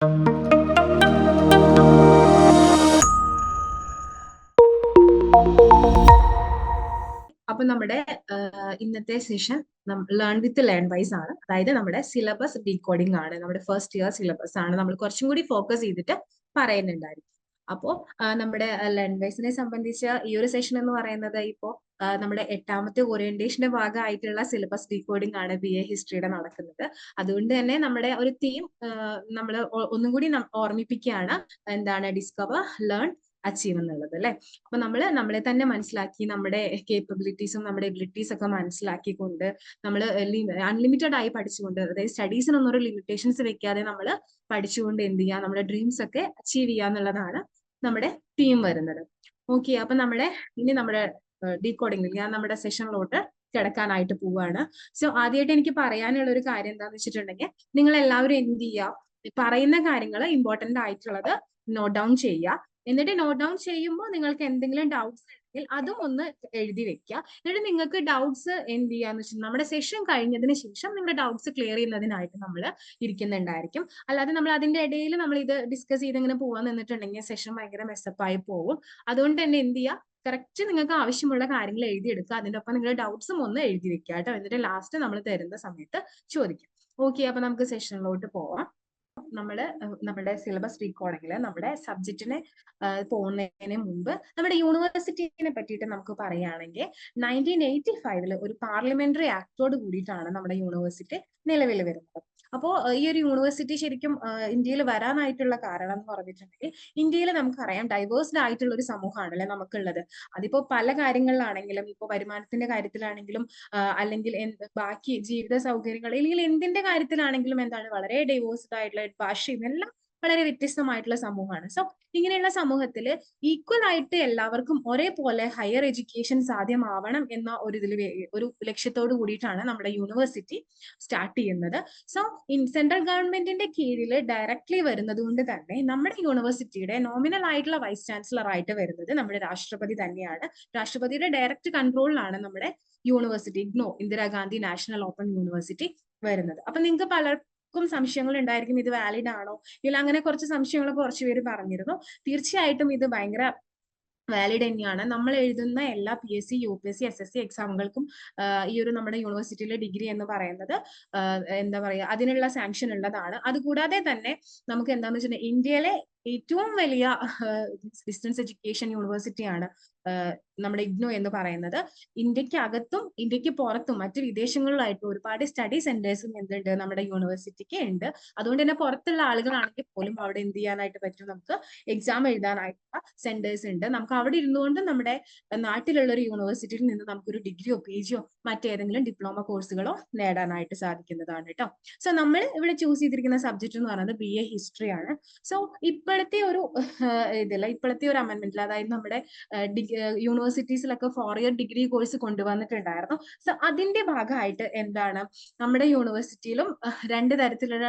അപ്പൊ നമ്മുടെ ഇന്നത്തെ session learn with learn wise ആണ്. അതായത് നമ്മുടെ സിലബസ് ഡീകോഡിംഗ് ആണ്. നമ്മുടെ ഫസ്റ്റ് ഇയർ സിലബസ് ആണ് നമ്മൾ കുറച്ചും കൂടി ഫോക്കസ് ചെയ്തിട്ട് പറയുന്നുണ്ടായിരിക്കും. അപ്പോൾ നമ്മുടെ ലേൺ വൈസിനെ സംബന്ധിച്ച ഈ ഒരു സെഷൻ എന്ന് പറയുന്നത് ഇപ്പോൾ നമ്മുടെ 8ാമത്തെ ഓറിയന്റേഷന്റെ ഭാഗമായിട്ടുള്ള സിലബസ് ഡീകോഡിംഗ് ആണ് BA ഹിസ്റ്ററിയുടെ നടക്കുന്നത്. അതുകൊണ്ട് തന്നെ നമ്മുടെ ഒരു തീം നമ്മൾ ഒന്നും കൂടി ഓർമ്മിപ്പിക്കുകയാണ്. എന്താണ്? ഡിസ്കവർ, ലേൺ, അച്ചീവ് എന്നുള്ളത് അല്ലെ. അപ്പൊ നമ്മളെ തന്നെ മനസ്സിലാക്കി നമ്മുടെ കേപ്പബിലിറ്റീസും നമ്മുടെ എബിലിറ്റീസ് ഒക്കെ മനസ്സിലാക്കിക്കൊണ്ട് നമ്മൾ അൺലിമിറ്റഡ് ആയി പഠിച്ചുകൊണ്ട്, അതായത് സ്റ്റഡീസിനൊന്നും ഒരു ലിമിറ്റേഷൻസ് വെക്കാതെ നമ്മൾ പഠിച്ചുകൊണ്ട് എന്ത് ചെയ്യുക, നമ്മുടെ ഡ്രീംസ് ഒക്കെ അച്ചീവ് ചെയ്യുക എന്നുള്ളതാണ് നമ്മുടെ തീം വരുന്നത്. ഓക്കെ, അപ്പൊ ഇനി നമ്മുടെ ഡീകോഡിംഗ് ഞാൻ നമ്മുടെ സെഷനിലോട്ട് കിടക്കാനായിട്ട് പോവാണ്. സോ ആദ്യമായിട്ട് എനിക്ക് പറയാനുള്ള ഒരു കാര്യം എന്താന്ന് വെച്ചിട്ടുണ്ടെങ്കിൽ, നിങ്ങൾ എല്ലാവരും എന്ത് ചെയ്യുക, പറയുന്ന കാര്യങ്ങൾ ഇമ്പോർട്ടന്റ് ആയിട്ടുള്ളത് നോട്ട് ഡൗൺ ചെയ്യുക. എന്നിട്ട് നോട്ട് ഡൗൺ ചെയ്യുമ്പോൾ നിങ്ങൾക്ക് എന്തെങ്കിലും ഡൗട്ട്സ് ഉണ്ടെങ്കിൽ അതും ഒന്ന് എഴുതി വെക്കുക. എന്നിട്ട് നിങ്ങൾക്ക് ഡൗട്ട്സ് എന്ത് ചെയ്യാന്ന് വെച്ചാൽ നമ്മുടെ സെഷൻ കഴിഞ്ഞതിന് ശേഷം നിങ്ങളുടെ ഡൗട്ട്സ് ക്ലിയർ ചെയ്യുന്നതിനായിട്ട് നമ്മൾ ഇരിക്കുന്നുണ്ടായിരിക്കും. അല്ലാതെ നമ്മൾ അതിന്റെ ഇടയിൽ നമ്മൾ ഇത് ഡിസ്കസ് ചെയ്ത് ഇങ്ങനെ പോകാൻ നിന്നിട്ടുണ്ടെങ്കിൽ സെഷൻ ഭയങ്കര മെസ്സപ്പായി പോകും. അതുകൊണ്ട് തന്നെ എന്ത് ചെയ്യുക, കറക്റ്റ് നിങ്ങൾക്ക് ആവശ്യമുള്ള കാര്യങ്ങൾ എഴുതിയെടുക്കുക. അതിന്റെ ഒപ്പം നിങ്ങളുടെ ഡൗട്ട്സും ഒന്ന് എഴുതി വെക്കുക കേട്ടോ. എന്നിട്ട് ലാസ്റ്റ് നമ്മൾ തരുന്ന സമയത്ത് ചോദിക്കും. ഓക്കെ, അപ്പൊ നമുക്ക് സെഷനിലോട്ട് പോവാം. നമ്മുടെ സിലബസ് റീകോഡിങ്ങില് നമ്മുടെ സബ്ജക്റ്റിനെ പോകുന്നതിന് മുമ്പ് നമ്മുടെ യൂണിവേഴ്സിറ്റിനെ പറ്റിയിട്ട് നമുക്ക് പറയുകയാണെങ്കിൽ 1985 ഒരു പാർലമെന്ററി ആക്ടോട് കൂടിയിട്ടാണ് നമ്മുടെ യൂണിവേഴ്സിറ്റി നിലവിൽ വരുന്നത്. അപ്പോൾ ഈ ഒരു യൂണിവേഴ്സിറ്റി ശരിക്കും ഇന്ത്യയിൽ വരാനായിട്ടുള്ള കാരണം എന്ന് പറഞ്ഞിട്ടുണ്ടെങ്കിൽ, ഇന്ത്യയിൽ നമുക്കറിയാം ഡൈവേഴ്സ്ഡ് ആയിട്ടുള്ള ഒരു സമൂഹമാണല്ലേ നമുക്കുള്ളത്. അതിപ്പോ പല കാര്യങ്ങളിലാണെങ്കിലും, ഇപ്പൊ വരുമാനത്തിന്റെ കാര്യത്തിലാണെങ്കിലും അല്ലെങ്കിൽ ബാക്കി ജീവിത സൗകര്യങ്ങൾ അല്ലെങ്കിൽ എന്തിന്റെ കാര്യത്തിലാണെങ്കിലും എന്താണ്, വളരെ ഡൈവേഴ്സ്ഡ് ആയിട്ടുള്ള ഭാഷയും എല്ലാം വളരെ വ്യത്യസ്തമായിട്ടുള്ള സമൂഹമാണ്. സോ ഇങ്ങനെയുള്ള സമൂഹത്തിൽ ഈക്വൽ ആയിട്ട് എല്ലാവർക്കും ഒരേപോലെ ഹയർ എഡ്യൂക്കേഷൻ സാധ്യമാവണം എന്ന ഒരു ലക്ഷ്യത്തോട് കൂടിയിട്ടാണ് നമ്മുടെ യൂണിവേഴ്സിറ്റി സ്റ്റാർട്ട് ചെയ്യുന്നത്. സോ സെൻട്രൽ ഗവൺമെന്റിന്റെ കീഴിൽ ഡയറക്ട്ലി വരുന്നത് കൊണ്ട് തന്നെ നമ്മുടെ യൂണിവേഴ്സിറ്റിയുടെ നോമിനൽ ആയിട്ടുള്ള വൈസ് ചാൻസലർ ആയിട്ട് വരുന്നത് നമ്മുടെ രാഷ്ട്രപതി തന്നെയാണ്. രാഷ്ട്രപതിയുടെ ഡയറക്റ്റ് കൺട്രോളിലാണ് നമ്മുടെ university IGNOU, Indira Gandhi national open university വരുന്നത്. അപ്പൊ നിങ്ങൾക്ക് പലർക്കും സംശയങ്ങൾ ഉണ്ടായിരിക്കും, ഇത് വാലിഡ് ആണോ ഇല്ല, അങ്ങനെ കുറച്ച് സംശയങ്ങൾ കുറച്ച് പേര് പറഞ്ഞിരുന്നു. തീർച്ചയായിട്ടും ഇത് ഭയങ്കര വാലിഡ് തന്നെയാണ്. നമ്മൾ എഴുതുന്ന എല്ലാ PSC, UPSC, SSC എക്സാമുകൾക്കും ഈ ഒരു നമ്മുടെ യൂണിവേഴ്സിറ്റിയിലെ ഡിഗ്രി എന്ന് പറയുന്നത് എന്താ പറയുക, അതിനുള്ള സാങ്ഷൻ ഉള്ളതാണ്. അതുകൂടാതെ തന്നെ നമുക്ക് എന്താന്ന് വെച്ചിട്ടുണ്ടെങ്കിൽ ഇന്ത്യയിലെ ഏറ്റവും വലിയ ഡിസ്റ്റൻസ് എഡ്യൂക്കേഷൻ യൂണിവേഴ്സിറ്റിയാണ് നമ്മുടെ IGNOU എന്ന് പറയുന്നത്. ഇന്ത്യക്ക് അകത്തും ഇന്ത്യക്ക് പുറത്തും മറ്റു വിദേശങ്ങളിലായിട്ടും ഒരുപാട് സ്റ്റഡി സെന്റേഴ്സും എന്തുണ്ട്, നമ്മുടെ യൂണിവേഴ്സിറ്റിക്ക് ഉണ്ട്. അതുകൊണ്ട് തന്നെ പുറത്തുള്ള ആളുകളാണെങ്കിൽ പോലും അവിടെ എന്ത് ചെയ്യാനായിട്ട് പറ്റും, നമുക്ക് എക്സാം എഴുതാനായിട്ടുള്ള സെന്റേഴ്സ് ഉണ്ട്. നമുക്ക് അവിടെ ഇരുന്നുകൊണ്ട് നമ്മുടെ നാട്ടിലുള്ള ഒരു യൂണിവേഴ്സിറ്റിയിൽ നിന്ന് നമുക്കൊരു ഡിഗ്രിയോ PGയോ മറ്റേതെങ്കിലും ഡിപ്ലോമ കോഴ്സുകളോ നേടാനായിട്ട് സാധിക്കുന്നതാണ് കേട്ടോ. സോ നമ്മൾ ഇവിടെ ചൂസ് ചെയ്തിരിക്കുന്ന സബ്ജക്ട് എന്ന് പറയുന്നത് BA ഹിസ്റ്ററി ആണ്. സോ ഇപ്പോഴത്തെ ഒരു ഇപ്പോഴത്തെ ഒരു അമെന്റ്മെന്റിൽ, അതായത് നമ്മുടെ യൂണിവേഴ്സിറ്റീസിലൊക്കെ 4-year ഡിഗ്രി കോഴ്സ് കൊണ്ടുവന്നിട്ടുണ്ടായിരുന്നു. സോ അതിന്റെ ഭാഗമായിട്ട് എന്താണ്, നമ്മുടെ യൂണിവേഴ്സിറ്റിയിലും 2 തരത്തിലുള്ള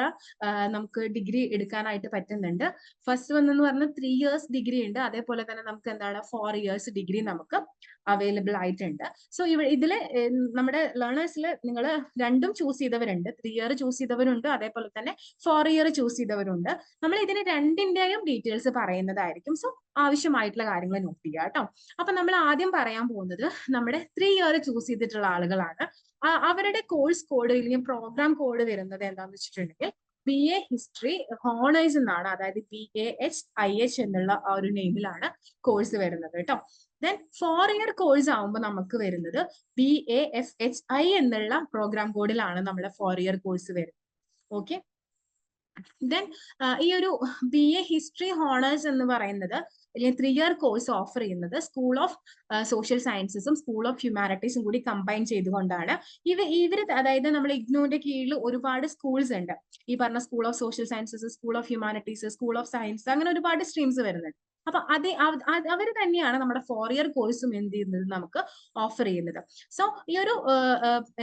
നമുക്ക് ഡിഗ്രി എടുക്കാനായിട്ട് പറ്റുന്നുണ്ട്. ഫസ്റ്റ് വന്നെന്ന് പറഞ്ഞാൽ 3 years ഡിഗ്രി ഉണ്ട്. അതേപോലെ തന്നെ നമുക്ക് എന്താണ് 4 years ഡിഗ്രി നമുക്ക് അവൈലബിൾ ആയിട്ടുണ്ട്. സോ ഇതില് നമ്മുടെ ലേണേഴ്സിൽ നിങ്ങൾ രണ്ടും ചൂസ് ചെയ്തവരുണ്ട്. 3 year ചൂസ് ചെയ്തവരുണ്ട്, അതേപോലെ തന്നെ 4 year ചൂസ് ചെയ്തവരുണ്ട്. നമ്മൾ ഇതിന് രണ്ടിന്റെയും ഡീറ്റെയിൽസ് പറയുന്നതായിരിക്കും. സോ ആവശ്യമായിട്ടുള്ള കാര്യങ്ങൾ നോട്ട് ചെയ്യുക കേട്ടോ. അപ്പൊ നമ്മൾ ആദ്യം പറയാൻ പോകുന്നത് നമ്മുടെ 3 year ചൂസ് ചെയ്തിട്ടുള്ള ആളുകളാണ്. അവരുടെ കോഴ്സ് കോഡ് അല്ലെങ്കിൽ പ്രോഗ്രാം കോഡ് വരുന്നത് എന്താണെന്ന് വെച്ചിട്ടുണ്ടെങ്കിൽ BA ഹിസ്റ്ററി ഹോണേഴ്സ് എന്നാണ്. അതായത് BAHIH എന്നുള്ള ആ ഒരു നെയിമിലാണ് കോഴ്സ് വരുന്നത് കേട്ടോ. ദെൻ 4 year കോഴ്സ് ആവുമ്പോൾ നമുക്ക് വരുന്നത് BAFHI എന്നുള്ള പ്രോഗ്രാം കോഡിലാണ് നമ്മുടെ 4 year കോഴ്സ് വരുന്നത്. ഓക്കെ, ദെൻ ഈ ഒരു BA ഹിസ്റ്ററി ഹോണേഴ്സ് എന്ന് പറയുന്നത് അല്ലെങ്കിൽ 3 year കോഴ്സ് ഓഫർ ചെയ്യുന്നത് സ്കൂൾ ഓഫ് സോഷ്യൽ സയൻസസും സ്കൂൾ ഓഫ് ഹ്യൂമാനിറ്റീസും കൂടി കമ്പൈൻ ചെയ്തുകൊണ്ടാണ്. ഇവര് അതായത് നമ്മൾ IGNOUവിന്റെ കീഴിൽ ഒരുപാട് സ്കൂൾസ് ഉണ്ട്. ഈ പറഞ്ഞ school of social sciences, school of humanities, school of science, അങ്ങനെ ഒരുപാട് സ്ട്രീംസ് വരുന്നുണ്ട്. അപ്പൊ അവർ തന്നെയാണ് നമ്മുടെ 4 year കോഴ്സും എന്ത് ചെയ്യുന്നത്, നമുക്ക് ഓഫർ ചെയ്യുന്നത്. സോ ഈ ഒരു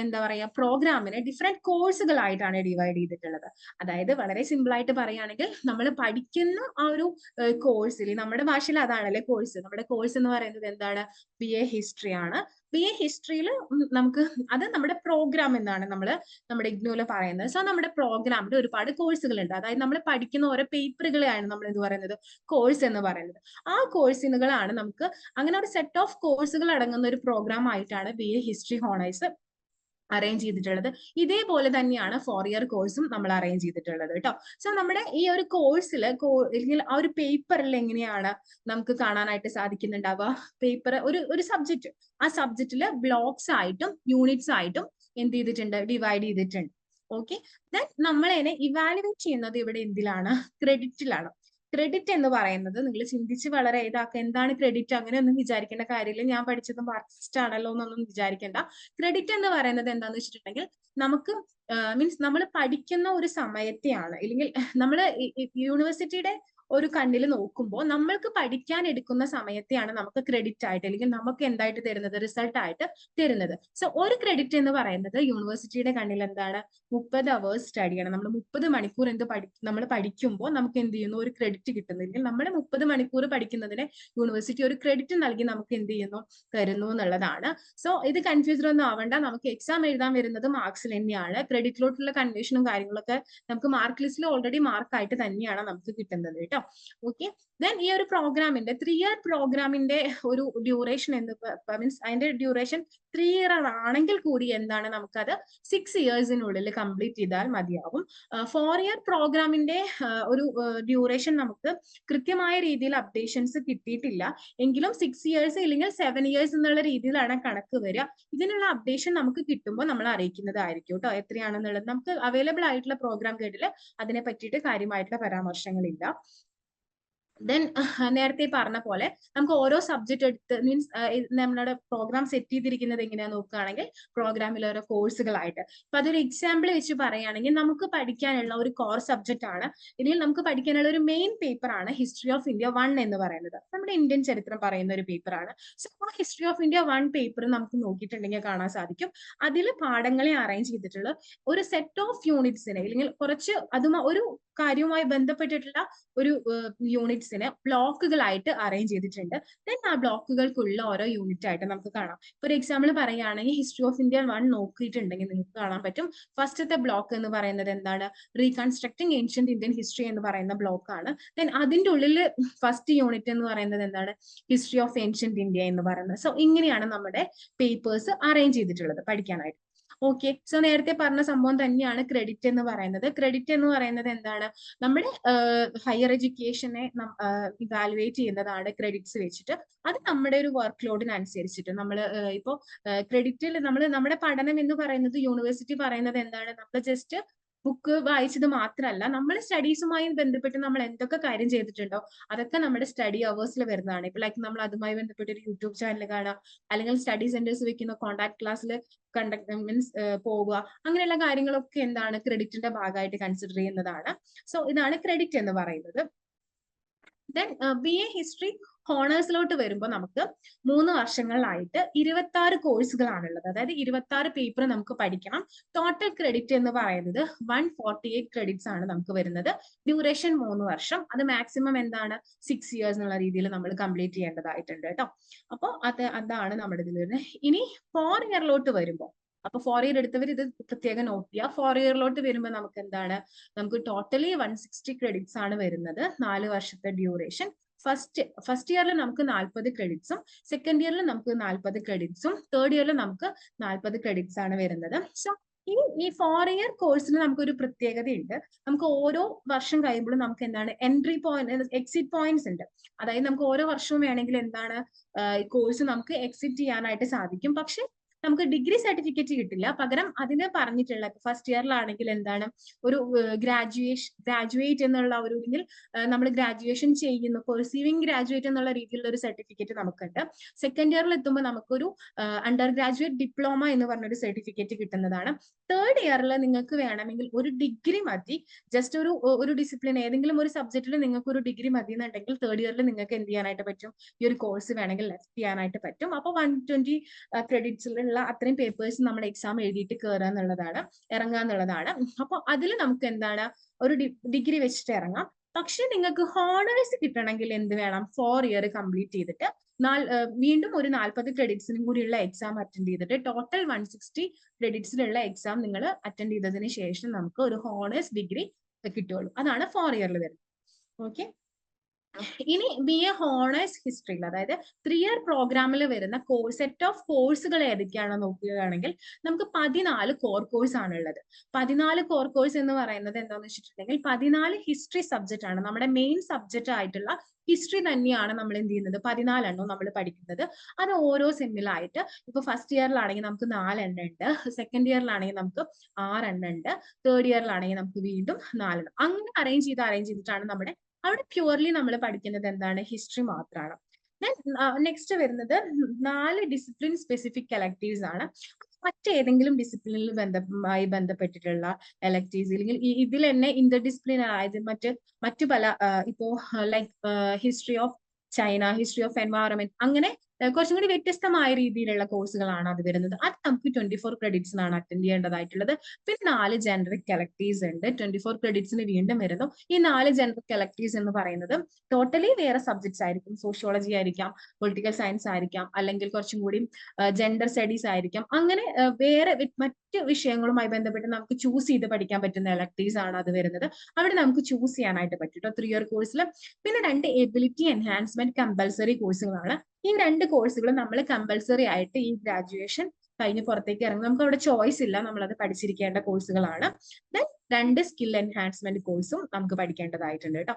എന്താ പറയാ പ്രോഗ്രാമിനെ ഡിഫറെന്റ് കോഴ്സുകളായിട്ടാണ് ഡിവൈഡ് ചെയ്തിട്ടുള്ളത്. അതായത് വളരെ സിമ്പിൾ ആയിട്ട് പറയുകയാണെങ്കിൽ, നമ്മൾ പഠിക്കുന്ന ആ ഒരു കോഴ്സിൽ, നമ്മുടെ ഭാഷയിൽ അതാണല്ലേ കോഴ്സ്, നമ്മുടെ കോഴ്സ് എന്ന് പറയുന്നത് എന്താണ്, BA ഹിസ്റ്ററി ആണ്. BA ഹിസ്റ്ററിയിൽ നമുക്ക് അത് നമ്മുടെ പ്രോഗ്രാം എന്നാണ് നമ്മുടെ ഇഗ്നോയിൽ പറയുന്നത്. സോ നമ്മുടെ പ്രോഗ്രാമിൽ ഒരുപാട് കോഴ്സുകൾ ഉണ്ട്. അതായത് നമ്മൾ പഠിക്കുന്ന ഓരോ പേപ്പറുകളെയാണ് നമ്മൾ എന്ത് പറയുന്നത്, കോഴ്സ് എന്ന് പറയുന്നത്. ആ കോഴ്സുകളാണ് നമുക്ക് അങ്ങനെ ഒരു സെറ്റ് ഓഫ് കോഴ്സുകൾ അടങ്ങുന്ന ഒരു പ്രോഗ്രാം ആയിട്ടാണ് BA ഹിസ്റ്ററി ഹോണേഴ്സ് അറേഞ്ച് ചെയ്തിട്ടുള്ളത്. ഇതേപോലെ തന്നെയാണ് 4-ഇയർ കോഴ്സും നമ്മൾ അറേഞ്ച് ചെയ്തിട്ടുള്ളത് കേട്ടോ. സോ നമ്മുടെ ഈ ഒരു കോഴ്സിൽ അല്ലെങ്കിൽ ആ ഒരു പേപ്പറിൽ എങ്ങനെയാണ് നമുക്ക് കാണാനായിട്ട് സാധിക്കുന്നുണ്ടാവുക, പേപ്പർ ഒരു സബ്ജക്റ്റ്, ആ സബ്ജക്റ്റിൽ ബ്ലോക്സ് ആയിട്ടും യൂണിറ്റ്സ് ആയിട്ടും എന്ത് ചെയ്തിട്ടുണ്ട്, ഡിവൈഡ് ചെയ്തിട്ടുണ്ട്. ഓക്കെ, ദെൻ നമ്മളതിനെ ഇവാലുവേറ്റ് ചെയ്യുന്നത് ഇവിടെ എന്തിലാണ്, ക്രെഡിറ്റിലാണ്. ക്രെഡിറ്റ് എന്ന് പറയുന്നത് നിങ്ങൾ ചിന്തിച്ച് വളരെ ഇതാക്കുക, എന്താണ് ക്രെഡിറ്റ്, അങ്ങനെയൊന്നും വിചാരിക്കേണ്ട കാര്യമില്ല. ഞാൻ പഠിച്ചത് മാർക്സിസ്റ്റ് ആണല്ലോ എന്നൊന്നും വിചാരിക്കേണ്ട. ക്രെഡിറ്റ് എന്ന് പറയുന്നത് എന്താണെന്ന് വെച്ചിട്ടുണ്ടെങ്കിൽ നമുക്ക് മീൻസ് നമ്മൾ പഠിക്കുന്ന ഒരു സമയത്തെയാണ്, അല്ലെങ്കിൽ നമ്മൾ യൂണിവേഴ്സിറ്റിയുടെ ഒരു കണ്ണിൽ നോക്കുമ്പോൾ നമ്മൾക്ക് പഠിക്കാൻ എടുക്കുന്ന സമയത്തെയാണ് നമുക്ക് ക്രെഡിറ്റ് ആയിട്ട്, അല്ലെങ്കിൽ നമുക്ക് എന്തായിട്ട് തരുന്നത്, റിസൾട്ട് ആയിട്ട് തരുന്നത്. സോ ഒരു ക്രെഡിറ്റ് എന്ന് പറയുന്നത് യൂണിവേഴ്സിറ്റിയുടെ കണ്ണിൽ എന്താണ്, 30 hours സ്റ്റഡിയാണ്. നമ്മൾ 30 മണിക്കൂർ നമ്മൾ പഠിക്കുമ്പോൾ നമുക്ക് എന്ത് ചെയ്യുന്നു, ഒരു ക്രെഡിറ്റ് കിട്ടുന്നില്ലെങ്കിൽ നമ്മൾ 30 മണിക്കൂർ പഠിക്കുന്നതിന് യൂണിവേഴ്സിറ്റി ഒരു ക്രെഡിറ്റ് നൽകി നമുക്ക് എന്ത് ചെയ്യുന്നു, തരുന്നു എന്നുള്ളതാണ്. സോ ഇത് കൺഫ്യൂസ്ഡ് ഒന്നും ആവണ്ട, നമുക്ക് എക്സാം എഴുതാൻ വരുന്നത് മാർക്സിൽ തന്നെയാണ്. ക്രെഡിറ്റിലോട്ടുള്ള കൺവേഷനും കാര്യങ്ങളൊക്കെ നമുക്ക് മാർക്ക് ലിസ്റ്റിൽ ഓൾറെഡി മാർക്കായിട്ട് തന്നെയാണ് നമുക്ക് കിട്ടുന്നത് കേട്ടോ. ഓക്കെ, ദെൻ ഈ ഒരു പ്രോഗ്രാമിന്റെ 3-ഇയർ പ്രോഗ്രാമിന്റെ ഒരു ഡ്യൂറേഷൻ എന്ന് മീൻസ് അതിന്റെ ഡ്യൂറേഷൻ 3 year ആണെങ്കിൽ കൂടി എന്താണ്, നമുക്കത് 6 yearsനുള്ളിൽ കംപ്ലീറ്റ് ചെയ്താൽ മതിയാവും. 4-ഇയർ പ്രോഗ്രാമിന്റെ ഒരു ഡ്യൂറേഷൻ നമുക്ക് കൃത്യമായ രീതിയിൽ അപ്ഡേഷൻസ് കിട്ടിയിട്ടില്ല എങ്കിലും 6 years ഇല്ലെങ്കിൽ 7 years എന്നുള്ള രീതിയിലാണ് കണക്ക് വരിക. ഇതിനുള്ള അപ്ഡേഷൻ നമുക്ക് കിട്ടുമ്പോൾ നമ്മൾ അറിയിക്കുന്നതായിരിക്കും കേട്ടോ, എത്രയാണെന്നുള്ളത്. നമുക്ക് അവൈലബിൾ ആയിട്ടുള്ള പ്രോഗ്രാം ഗൈഡിൽ അതിനെ പറ്റിയിട്ട് കാര്യമായിട്ടുള്ള പരാമർശങ്ങളില്ല. ദെൻ നേരത്തെ പറഞ്ഞ പോലെ നമുക്ക് ഓരോ സബ്ജക്ട് എടുത്ത് മീൻസ് നമ്മുടെ പ്രോഗ്രാം സെറ്റ് ചെയ്തിരിക്കുന്നത് എങ്ങനെയാ നോക്കുകയാണെങ്കിൽ പ്രോഗ്രാമിൽ ഓരോ കോഴ്സുകളായിട്ട്. ഇപ്പൊ അതൊരു എക്സാമ്പിൾ വെച്ച് പറയുകയാണെങ്കിൽ നമുക്ക് പഠിക്കാനുള്ള ഒരു കോർ സബ്ജക്റ്റ് ആണ്, ഇതിൽ നമുക്ക് പഠിക്കാനുള്ള ഒരു മെയിൻ പേപ്പർ ആണ് ഹിസ്റ്ററി ഓഫ് ഇന്ത്യ 1 എന്ന് പറയുന്നത്. നമ്മുടെ ഇന്ത്യൻ ചരിത്രം പറയുന്ന ഒരു പേപ്പറാണ്. സോ ആ ഹിസ്റ്ററി ഓഫ് ഇന്ത്യ 1 പേപ്പർ നമുക്ക് നോക്കിയിട്ടുണ്ടെങ്കിൽ കാണാൻ സാധിക്കും, അതിൽ പാഠങ്ങളെ അറേഞ്ച് ചെയ്തിട്ടുള്ള ഒരു സെറ്റ് ഓഫ് യൂണിറ്റ്സിനെ, അല്ലെങ്കിൽ കുറച്ച് ഒരു കാര്യവുമായി ബന്ധപ്പെട്ടിട്ടുള്ള ഒരു യൂണിറ്റ്സിനെ ബ്ലോക്കുകളായിട്ട് അറേഞ്ച് ചെയ്തിട്ടുണ്ട്. ദെൻ ആ ബ്ലോക്കുകൾക്കുള്ള ഓരോ യൂണിറ്റ് ആയിട്ട് നമുക്ക് കാണാം. ഒരു എക്സാമ്പിൾ പറയുകയാണെങ്കിൽ ഹിസ്റ്ററി ഓഫ് ഇന്ത്യ 1 നോക്കിയിട്ടുണ്ടെങ്കിൽ നിങ്ങൾക്ക് കാണാൻ പറ്റും, ഫസ്റ്റത്തെ ബ്ലോക്ക് എന്ന് പറയുന്നത് എന്താണ്, റീകൺസ്ട്രക്ടിങ് ഏൻഷ്യന്റ് ഇന്ത്യൻ ഹിസ്റ്ററി എന്ന് പറയുന്ന ബ്ലോക്ക് ആണ്. ദെൻ അതിന്റെ ഉള്ളിൽ ഫസ്റ്റ് യൂണിറ്റ് എന്ന് പറയുന്നത് എന്താണ്, ഹിസ്റ്ററി ഓഫ് ഏൻഷ്യന്റ് ഇന്ത്യ എന്ന് പറയുന്നത്. സോ ഇങ്ങനെയാണ് നമ്മുടെ പേപ്പേഴ്സ് അറേഞ്ച് ചെയ്തിട്ടുള്ളത് പഠിക്കാനായിട്ട്. ഓക്കെ, സോ നേരത്തെ പറഞ്ഞ സംഭവം തന്നെയാണ് ക്രെഡിറ്റ് എന്ന് പറയുന്നത്. ക്രെഡിറ്റ് എന്ന് പറയുന്നത് എന്താണ്, നമ്മുടെ ഹയർ എഡ്യൂക്കേഷനെ ഇവാലുവേറ്റ് ചെയ്യുന്നതാണ് ക്രെഡിറ്റ്സ് വെച്ചിട്ട്. അത് നമ്മുടെ ഒരു വർക്ക് ലോഡിനനുസരിച്ചിട്ട് നമ്മൾ ഇപ്പോ ക്രെഡിറ്റിൽ നമ്മുടെ പഠനം എന്ന് പറയുന്നത് യൂണിവേഴ്സിറ്റി പറയുന്നത് എന്താണ്, നമ്മൾ ജസ്റ്റ് ബുക്ക് വായിച്ചത് മാത്രമല്ല, നമ്മൾ സ്റ്റഡീസുമായി ബന്ധപ്പെട്ട് നമ്മൾ എന്തൊക്കെ കാര്യം ചെയ്തിട്ടുണ്ടോ അതൊക്കെ നമ്മുടെ സ്റ്റഡി അവേഴ്സിൽ വരുന്നതാണ്. ഇപ്പൊ ലൈക്ക് നമ്മൾ അതുമായി ബന്ധപ്പെട്ട് ഒരു യൂട്യൂബ് ചാനൽ കാണാം, അല്ലെങ്കിൽ സ്റ്റഡി സെന്റേഴ്സ് വെക്കുന്ന കോൺടാക്ട് ക്ലാസ്സിൽ മീൻസ് പോവുക, അങ്ങനെയുള്ള കാര്യങ്ങളൊക്കെ എന്താണ്, ക്രെഡിറ്റിന്റെ ഭാഗമായിട്ട് കൺസിഡർ ചെയ്യുന്നതാണ്. സോ ഇതാണ് ക്രെഡിറ്റ് എന്ന് പറയുന്നത്. ദെൻ BA ഹിസ്റ്ററി ഹോണേഴ്സിലോട്ട് വരുമ്പോൾ നമുക്ക് 3 വർഷങ്ങളിലായിട്ട് 26 കോഴ്സുകളാണുള്ളത്. അതായത് 26 പേപ്പർ നമുക്ക് പഠിക്കണം. ടോട്ടൽ ക്രെഡിറ്റ് എന്ന് പറയുന്നത് 148 ക്രെഡിറ്റ്സ് ആണ് നമുക്ക് വരുന്നത്. ഡ്യൂറേഷൻ 3 വർഷം, അത് മാക്സിമം എന്താണ് 6 years എന്നുള്ള രീതിയിൽ നമ്മൾ കംപ്ലീറ്റ് ചെയ്യേണ്ടതായിട്ടുണ്ട് കേട്ടോ. അപ്പോൾ അതാണ് നമ്മുടെ ഇതിൽ വരുന്നത്. ഇനി 4-ഇയറിലോട്ട് വരുമ്പോൾ, അപ്പൊ 4-ഇയർ എടുത്തവർ ഇത് പ്രത്യേകം നോട്ട് ചെയ്യുക. 4-ഇയറിലോട്ട് വരുമ്പോൾ നമുക്ക് എന്താണ്, നമുക്ക് ടോട്ടലി 160 ക്രെഡിറ്റ്സ് ആണ് വരുന്നത്, 4 വർഷത്തെ ഡ്യൂറേഷൻ. ഫസ്റ്റ് ഇയറിൽ നമുക്ക് 40 ക്രെഡിറ്റ്സും, സെക്കൻഡ് ഇയറിൽ നമുക്ക് 40 ക്രെഡിറ്റ്സും, തേർഡ് ഇയറിൽ നമുക്ക് 40 ക്രെഡിറ്റ്സ് ആണ് വരുന്നത്. സോ ഇനി ഈ 4-ഇയർ കോഴ്സിന് നമുക്കൊരു പ്രത്യേകതയുണ്ട്. നമുക്ക് ഓരോ വർഷം കഴിയുമ്പോഴും നമുക്ക് എന്താണ്, എൻട്രി പോയിന്റ്, എക്സിറ്റ് പോയിന്റ്സ് ഉണ്ട്. അതായത് നമുക്ക് ഓരോ വർഷവും വേണമെങ്കിൽ എന്താണ്, കോഴ്സ് നമുക്ക് എക്സിറ്റ് ചെയ്യാനായിട്ട് സാധിക്കും. പക്ഷെ നമുക്ക് ഡിഗ്രി സർട്ടിഫിക്കറ്റ് കിട്ടില്ല. പകരം അതിന് പറഞ്ഞിട്ടുള്ള ഫസ്റ്റ് ഇയറിലാണെങ്കിൽ എന്താണ്, ഒരു ഗ്രാജുവേറ്റ് എന്നുള്ള ഒരു ഇതിൽ നമ്മൾ ഗ്രാജുവേഷൻ ചെയ്യുന്നു, പെർസീവിംഗ് ഗ്രാജുവേറ്റ് എന്നുള്ള രീതിയിലുള്ള ഒരു സർട്ടിഫിക്കറ്റ് നമുക്കുണ്ട്. സെക്കൻഡ് ഇയറിൽ എത്തുമ്പോൾ നമുക്കൊരു അണ്ടർ ഗ്രാജുവേറ്റ് ഡിപ്ലോമ എന്ന് പറഞ്ഞൊരു സർട്ടിഫിക്കറ്റ് കിട്ടുന്നതാണ്. തേർഡ് ഇയറിൽ നിങ്ങൾക്ക് വേണമെങ്കിൽ ഒരു ഡിഗ്രി മതി, ജസ്റ്റ് ഒരു ഡിസിപ്ലിൻ ഏതെങ്കിലും ഒരു സബ്ജക്റ്റിൽ നിങ്ങൾക്ക് ഒരു ഡിഗ്രി മതി എന്നുണ്ടെങ്കിൽ തേർഡ് ഇയറിൽ നിങ്ങൾക്ക് എന്ത് ചെയ്യാനായിട്ട് പറ്റും, ഈ ഒരു കോഴ്സ് വേണമെങ്കിൽ ലെഫ്റ്റ് ചെയ്യാനായിട്ട് പറ്റും. അപ്പോൾ 120 ക്രെഡിറ്റ്സിലുള്ള അത്രയും പേപ്പേഴ്സ് നമ്മൾ എക്സാം എഴുതിയിട്ട് കയറുക എന്നുള്ളതാണ്, ഇറങ്ങുക എന്നുള്ളതാണ്. അപ്പോൾ അതിൽ നമുക്ക് എന്താണ്, ഒരു ഡിഗ്രി വെച്ചിട്ട് ഇറങ്ങാം. പക്ഷെ നിങ്ങൾക്ക് ഹോണേഴ്സ് കിട്ടണമെങ്കിൽ എന്ത് വേണം? 4 ഇയർ കംപ്ലീറ്റ് ചെയ്തിട്ട് വീണ്ടും ഒരു 40 ക്രെഡിറ്റ്സിനും കൂടിയുള്ള എക്സാം അറ്റൻഡ് ചെയ്തിട്ട് ടോട്ടൽ 160 ക്രെഡിറ്റ്സിലുള്ള എക്സാം നിങ്ങൾ അറ്റൻഡ് ചെയ്തതിന് ശേഷം നമുക്ക് ഒരു ഹോണേഴ്സ് ഡിഗ്രി കിട്ടുള്ളൂ. അതാണ് 4 ഇയറിൽ വരുന്നത്. ഓക്കെ. ഇനി BA ഹോണേഴ്സ് ഹിസ്റ്ററിയിൽ, അതായത് 3 ഇയർ പ്രോഗ്രാമിൽ വരുന്ന സെറ്റ് ഓഫ് കോഴ്സുകൾ ഏതൊക്കെയാണെന്ന് നോക്കുകയാണെങ്കിൽ നമുക്ക് 14 കോർ കോഴ്സ് ആണുള്ളത്. 14 കോർ കോഴ്സ് എന്ന് പറയുന്നത് എന്താണെന്ന് വെച്ചിട്ടുണ്ടെങ്കിൽ 14 ഹിസ്റ്ററി സബ്ജക്റ്റ് ആണ്. നമ്മുടെ മെയിൻ സബ്ജക്റ്റ് ആയിട്ടുള്ള ഹിസ്റ്ററി തന്നെയാണ് നമ്മൾ എന്ത് ചെയ്യുന്നത്, 14 എണ്ണം നമ്മൾ പഠിക്കുന്നത്. അത് ഓരോ സെമ്മിലായിട്ട്, ഇപ്പൊ ഫസ്റ്റ് ഇയറിലാണെങ്കിൽ നമുക്ക് 4 എണ്ണം ഉണ്ട്, സെക്കൻഡ് ഇയറിലാണെങ്കിൽ നമുക്ക് 6 എണ്ണം ഉണ്ട്, തേർഡ് ഇയറിലാണെങ്കിൽ നമുക്ക് വീണ്ടും 4 എണ്ണം. അങ്ങനെ അറേഞ്ച് ചെയ്തിട്ടാണ് നമ്മുടെ അവിടെ പ്യൂർലി നമ്മൾ പഠിക്കുന്നത് എന്താണ്? ഹിസ്റ്ററി മാത്രമാണ്. നെക്സ്റ്റ് വരുന്നത് 4 ഡിസിപ്ലിൻ സ്പെസിഫിക് എലക്ടീവ്സ് ആണ്. മറ്റേതെങ്കിലും ഡിസിപ്ലിനിൽ ബന്ധപ്പെട്ടിട്ടുള്ള എലക്ടീവ്സ്, അല്ലെങ്കിൽ ഇതിൽ തന്നെ ഇന്റർ ഡിസിപ്ലിനർ ആയത് മറ്റു പല ഇപ്പോ like history of China, history of environment, അങ്ങനെ കുറച്ചും കൂടി വ്യത്യസ്തമായ രീതിയിലുള്ള കോഴ്സുകളാണ് അത് വരുന്നത്. അത് നമുക്ക് 24 ക്രെഡിറ്റ്സിനാണ് അറ്റൻഡ് ചെയ്യേണ്ടതായിട്ടുള്ളത്. പിന്നെ 4 ജനറിക് എലക്ടീവ്സ് ഉണ്ട്, 24 ക്രെഡിറ്റ്സിന് വീണ്ടും വരുന്നു. ഈ 4 ജനറിക് എലക്ടീവ്സ് എന്ന് പറയുന്നത് ടോട്ടലി വേറെ സബ്ജക്ട്സ് ആയിരിക്കും. സോഷ്യോളജി ആയിരിക്കാം, പൊളിറ്റിക്കൽ സയൻസ് ആയിരിക്കാം, അല്ലെങ്കിൽ കുറച്ചും കൂടി ജെൻഡർ സ്റ്റഡീസ് ആയിരിക്കാം. അങ്ങനെ വേറെ മറ്റ് വിഷയങ്ങളുമായി ബന്ധപ്പെട്ട് നമുക്ക് ചൂസ് ചെയ്ത് പഠിക്കാൻ പറ്റുന്ന എലക്ടീവ്സ് ആണ് അത് വരുന്നത്. അവിടെ നമുക്ക് ചൂസ് ചെയ്യാനായിട്ട് പറ്റും കേട്ടോ 3 ഇയർ കോഴ്സിൽ. പിന്നെ 2 എബിലിറ്റി എൻഹാൻസ്മെന്റ് കമ്പൽസറി കോഴ്സുകളാണ്. ഈ 2 കോഴ്സുകൾ നമ്മൾ കമ്പൽസറി ആയിട്ട് ഈ ഗ്രാജുവേഷൻ കഴിഞ്ഞ് പുറത്തേക്ക് ഇറങ്ങും. നമുക്ക് അവിടെ ചോയ്സ് ഇല്ല, നമ്മൾ അത് പഠിച്ചിരിക്കേണ്ട കോഴ്സുകളാണ്. ദെൻ 2 സ്കിൽ എൻഹാൻസ്മെന്റ് കോഴ്സും നമുക്ക് പഠിക്കേണ്ടതായിട്ടുണ്ട് കേട്ടോ.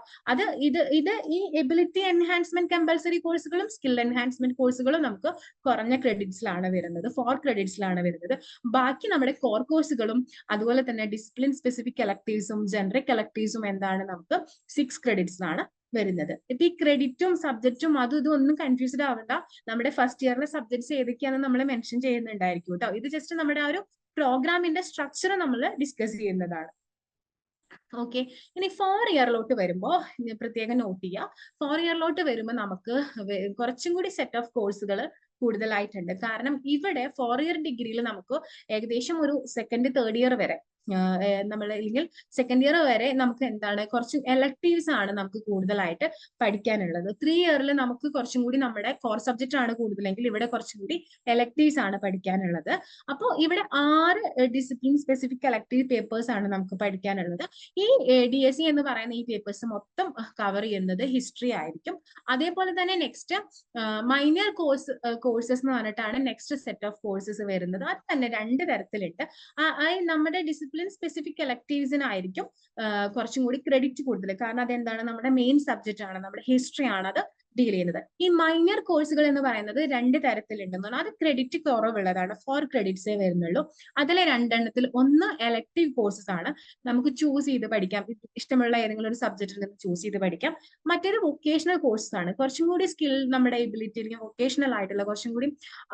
ഇത് ഈ എബിലിറ്റി എൻഹാൻസ്മെന്റ് കമ്പൽസറി കോഴ്സുകളും സ്കിൽ എൻഹാൻസ്മെന്റ് കോഴ്സുകളും നമുക്ക് കുറഞ്ഞ ക്രെഡിറ്റ്സിലാണ് വരുന്നത്, 4 ക്രെഡിറ്റ്സിലാണ് വരുന്നത്. ബാക്കി നമ്മുടെ കോർ കോഴ്സുകളും അതുപോലെ തന്നെ ഡിസിപ്ലിൻ സ്പെസിഫിക് എലക്ടീവ്സും ജനറിക് എലക്ടീവ്സും എന്താണ്, നമുക്ക് 6 ക്രെഡിറ്റ്സിലാണ് വരുന്നത്. ഇപ്പൊ ഈ ക്രെഡിറ്റും സബ്ജക്റ്റും അതും ഇതും ഒന്നും കൺഫ്യൂസ്ഡ് ആവണ്ട. നമ്മുടെ ഫസ്റ്റ് ഇയറിലെ സബ്ജക്ട്സ് ഏതൊക്കെയാണെന്ന് നമ്മൾ മെൻഷൻ ചെയ്യുന്നുണ്ടായിരിക്കും കേട്ടോ. ഇത് ജസ്റ്റ് നമ്മുടെ ആ ഒരു പ്രോഗ്രാമിന്റെ സ്ട്രക്ചർ നമ്മൾ ഡിസ്കസ് ചെയ്യുന്നതാണ്. ഓക്കെ. ഇനി 4 ഇയറിലോട്ട് വരുമ്പോൾ പ്രത്യേകം നോട്ട് ചെയ്യുക. 4 ഇയറിലോട്ട് വരുമ്പോൾ നമുക്ക് കുറച്ചും കൂടി സെറ്റ് ഓഫ് കോഴ്സുകൾ കൂടുതലായിട്ടുണ്ട്. കാരണം ഇവിടെ 4 ഇയർ ഡിഗ്രിയിൽ നമുക്ക് ഏകദേശം ഒരു സെക്കൻഡ് തേർഡ് ഇയർ വരെ നമ്മൾ, അല്ലെങ്കിൽ സെക്കൻഡ് ഇയർ വരെ നമുക്ക് എന്താണ്, കുറച്ച് എലക്ടീവ്സ് ആണ് നമുക്ക് കൂടുതലായിട്ട് പഠിക്കാനുള്ളത്. 3 ഇയറിൽ നമുക്ക് കുറച്ചും കൂടി നമ്മുടെ കോർ സബ്ജക്റ്റ് ആണ് കൂടുതലെങ്കിൽ ഇവിടെ കുറച്ചും കൂടി എലക്ടീവ്സ് ആണ് പഠിക്കാനുള്ളത്. അപ്പോൾ ഇവിടെ 6 ഡിസിപ്ലിൻ സ്പെസിഫിക് എലക്ടീവ് പേപ്പേഴ്സ് ആണ് നമുക്ക് പഠിക്കാനുള്ളത്. ഈ DSE എന്ന് പറയുന്ന ഈ പേപ്പേഴ്സ് മൊത്തം കവർ ചെയ്യുന്നത് ഹിസ്റ്ററി ആയിരിക്കും. അതേപോലെ തന്നെ നെക്സ്റ്റ് മൈനർ കോഴ്സസ് എന്ന് പറഞ്ഞിട്ടാണ് നെക്സ്റ്റ് സെറ്റ് ഓഫ് കോഴ്സസ് വരുന്നത്. അത് തന്നെ 2 തരത്തിലുണ്ട്. നമ്മുടെ ഡിസിപ്ലിൻ സ്പെസിഫിക് എലക്ടീവ്സിനായിരിക്കും കുറച്ചും കൂടി ക്രെഡിറ്റ് കൂടുതൽ. കാരണം അതെന്താണ്, നമ്മുടെ മെയിൻ സബ്ജക്റ്റ് ആണ്, നമ്മുടെ ഹിസ്റ്ററി ആണ് അത് ഡീൽ ചെയ്യുന്നത്. ഈ മൈനർ കോഴ്സുകൾ എന്ന് പറയുന്നത് 2 തരത്തിലുണ്ടെന്ന് പറഞ്ഞാൽ അത് ക്രെഡിറ്റ് കുറവുള്ളതാണ്, 4 ക്രെഡിറ്റ്സേ വരുന്നുള്ളൂ. അതിലെ 2 എണ്ണത്തിൽ ഒന്ന് എലക്ടീവ് കോഴ്സസ് ആണ്, നമുക്ക് ചൂസ് ചെയ്ത് പഠിക്കാം, ഇഷ്ടമുള്ള ഏതെങ്കിലും ഒരു സബ്ജക്റ്റിൽ നിന്ന് ചൂസ് ചെയ്ത് പഠിക്കാം. മറ്റൊരു വൊക്കേഷണൽ കോഴ്സസ് ആണ്, കുറച്ചും കൂടി സ്കിൽ, നമ്മുടെ എബിലിറ്റി, അല്ലെങ്കിൽ വൊക്കേഷണൽ ആയിട്ടുള്ള കുറച്ചും കൂടി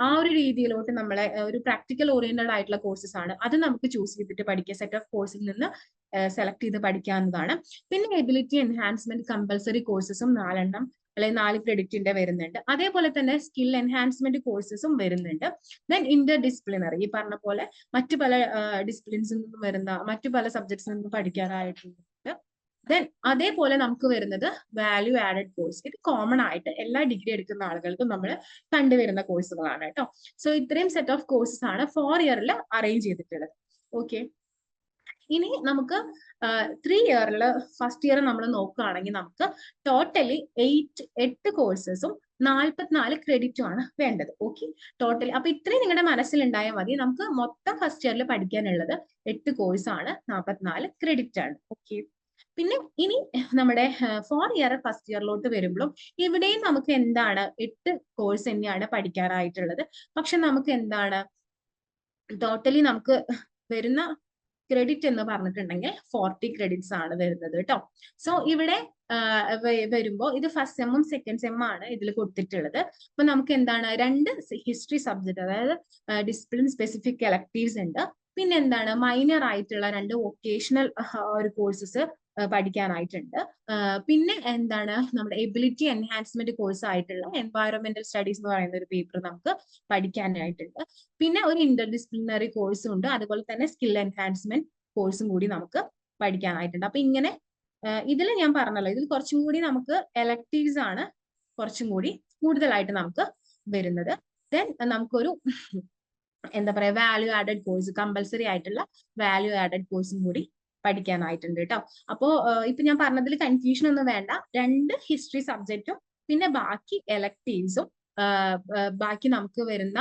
ആ ഒരു രീതിയിലോട്ട് നമ്മളെ ഒരു പ്രാക്ടിക്കൽ ഓറിയന്റഡ് ആയിട്ടുള്ള കോഴ്സസ് ആണ്. അത് നമുക്ക് ചൂസ് ചെയ്തിട്ട് പഠിക്കുക, സെറ്റ് ഓഫ് കോഴ്സിൽ നിന്ന് സെലക്ട് ചെയ്ത് പഠിക്കാവുന്നതാണ്. പിന്നെ എബിലിറ്റി എൻഹാൻസ്മെന്റ് കമ്പൽസറി കോഴ്സസും 4 എണ്ണം അല്ലെങ്കിൽ 4 ക്രെഡിറ്റിന്റെ വരുന്നുണ്ട്. അതേപോലെ തന്നെ സ്കിൽ എൻഹാൻസ്മെന്റ് കോഴ്സസും വരുന്നുണ്ട്. ദെൻ ഇന്റർ ഡിസിപ്ലിനറി, ഈ പറഞ്ഞ പോലെ മറ്റു പല ഡിസിപ്ലിൻസിൽ നിന്നും വരുന്ന മറ്റു പല സബ്ജക്ട്സിൽ നിന്നും പഠിക്കാനായിട്ടുണ്ട്. ദെൻ അതേപോലെ നമുക്ക് വരുന്നത് വാല്യൂ ആഡഡ് കോഴ്സ്. ഇത് കോമൺ ആയിട്ട് എല്ലാ ഡിഗ്രി എടുക്കുന്ന ആളുകൾക്കും നമ്മൾ കണ്ടുവരുന്ന കോഴ്സുകളാണ് കേട്ടോ. സോ ഇത്രയും സെറ്റ് ഓഫ് കോഴ്സസ് ആണ് 4 ഇയറിൽ അറേഞ്ച് ചെയ്തിട്ടുള്ളത്. ഓക്കെ. ഇനി നമുക്ക് 3 ഇയറിൽ ഫസ്റ്റ് ഇയർ നമ്മൾ നോക്കുകയാണെങ്കിൽ നമുക്ക് ടോട്ടലി 8 കോഴ്സസും 44 ക്രെഡിറ്റും ആണ് വേണ്ടത്. Okay, totally. അപ്പൊ ഇത്രയും നിങ്ങളുടെ മനസ്സിലുണ്ടായാൽ മതി. നമുക്ക് മൊത്തം ഫസ്റ്റ് ഇയറിൽ പഠിക്കാനുള്ളത് 8 കോഴ്സ് ആണ്, 44 ക്രെഡിറ്റ് ആണ്. ഓക്കെ. പിന്നെ ഇനി നമ്മുടെ 4 ഇയർ ഫസ്റ്റ് ഇയറിലോട്ട് വരുമ്പോഴും ഇവിടെയും നമുക്ക് എന്താണ് 8 കോഴ്സ് തന്നെയാണ് പഠിക്കാനായിട്ടുള്ളത്. പക്ഷെ നമുക്ക് എന്താണ് ടോട്ടലി നമുക്ക് വരുന്ന ക്രെഡിറ്റ് എന്ന് പറഞ്ഞിട്ടുണ്ടെങ്കിൽ 40 ക്രെഡിറ്റ്സ് ആണ് വരുന്നത് കേട്ടോ. സോ ഇവിടെ വരുമ്പോൾ ഇത് ഫസ്റ്റ് സെമ്മും സെക്കൻഡ് സെമ്മും ആണ് ഇതിൽ കൊടുത്തിട്ടുള്ളത്. അപ്പൊ നമുക്ക് എന്താണ് 2 ഹിസ്റ്ററി സബ്ജക്ട്, അതായത് ഡിസിപ്ലിൻ സ്പെസിഫിക് എലക്ടീവ്സ് ഉണ്ട്. പിന്നെ എന്താണ് മൈനർ ആയിട്ടുള്ള 2 വൊക്കേഷണൽ ഒരു കോഴ്സസ് പഠിക്കാനായിട്ടുണ്ട്. പിന്നെ എന്താണ് നമ്മുടെ എബിലിറ്റി എൻഹാൻസ്മെന്റ് കോഴ്സ് ആയിട്ടുള്ള എൻവയറമെന്റൽ സ്റ്റഡീസ് എന്ന് പറയുന്ന ഒരു പേപ്പർ നമുക്ക് പഠിക്കാനായിട്ടുണ്ട്. പിന്നെ ഒരു ഇന്റർ ഡിസിപ്ലിനറി കോഴ്സും ഉണ്ട്, അതുപോലെ തന്നെ സ്കിൽ എൻഹാൻസ്മെന്റ് കോഴ്സും കൂടി നമുക്ക് പഠിക്കാനായിട്ടുണ്ട്. അപ്പൊ ഇങ്ങനെ ഇതിൽ ഞാൻ പറഞ്ഞല്ലോ, ഇതിൽ കുറച്ചും കൂടി നമുക്ക് എലക്ടീവ്സ് ആണ് കുറച്ചും കൂടി കൂടുതലായിട്ട് നമുക്ക് വരുന്നത്. ദെൻ നമുക്കൊരു എന്താ പറയാ, വാല്യൂ ആഡഡ് കോഴ്സ്, കമ്പൽസറി ആയിട്ടുള്ള വാല്യൂ ആഡഡ് കോഴ്സും കൂടി പഠിക്കാനായിട്ടുണ്ട് കേട്ടോ. അപ്പോ ഇപ്പൊ ഞാൻ പറഞ്ഞതിൽ കൺഫ്യൂഷൻ ഒന്നും വേണ്ട. 2 ഹിസ്റ്ററി സബ്ജക്റ്റും പിന്നെ ബാക്കി എലക്ടീവ്സും, ബാക്കി നമുക്ക് വരുന്ന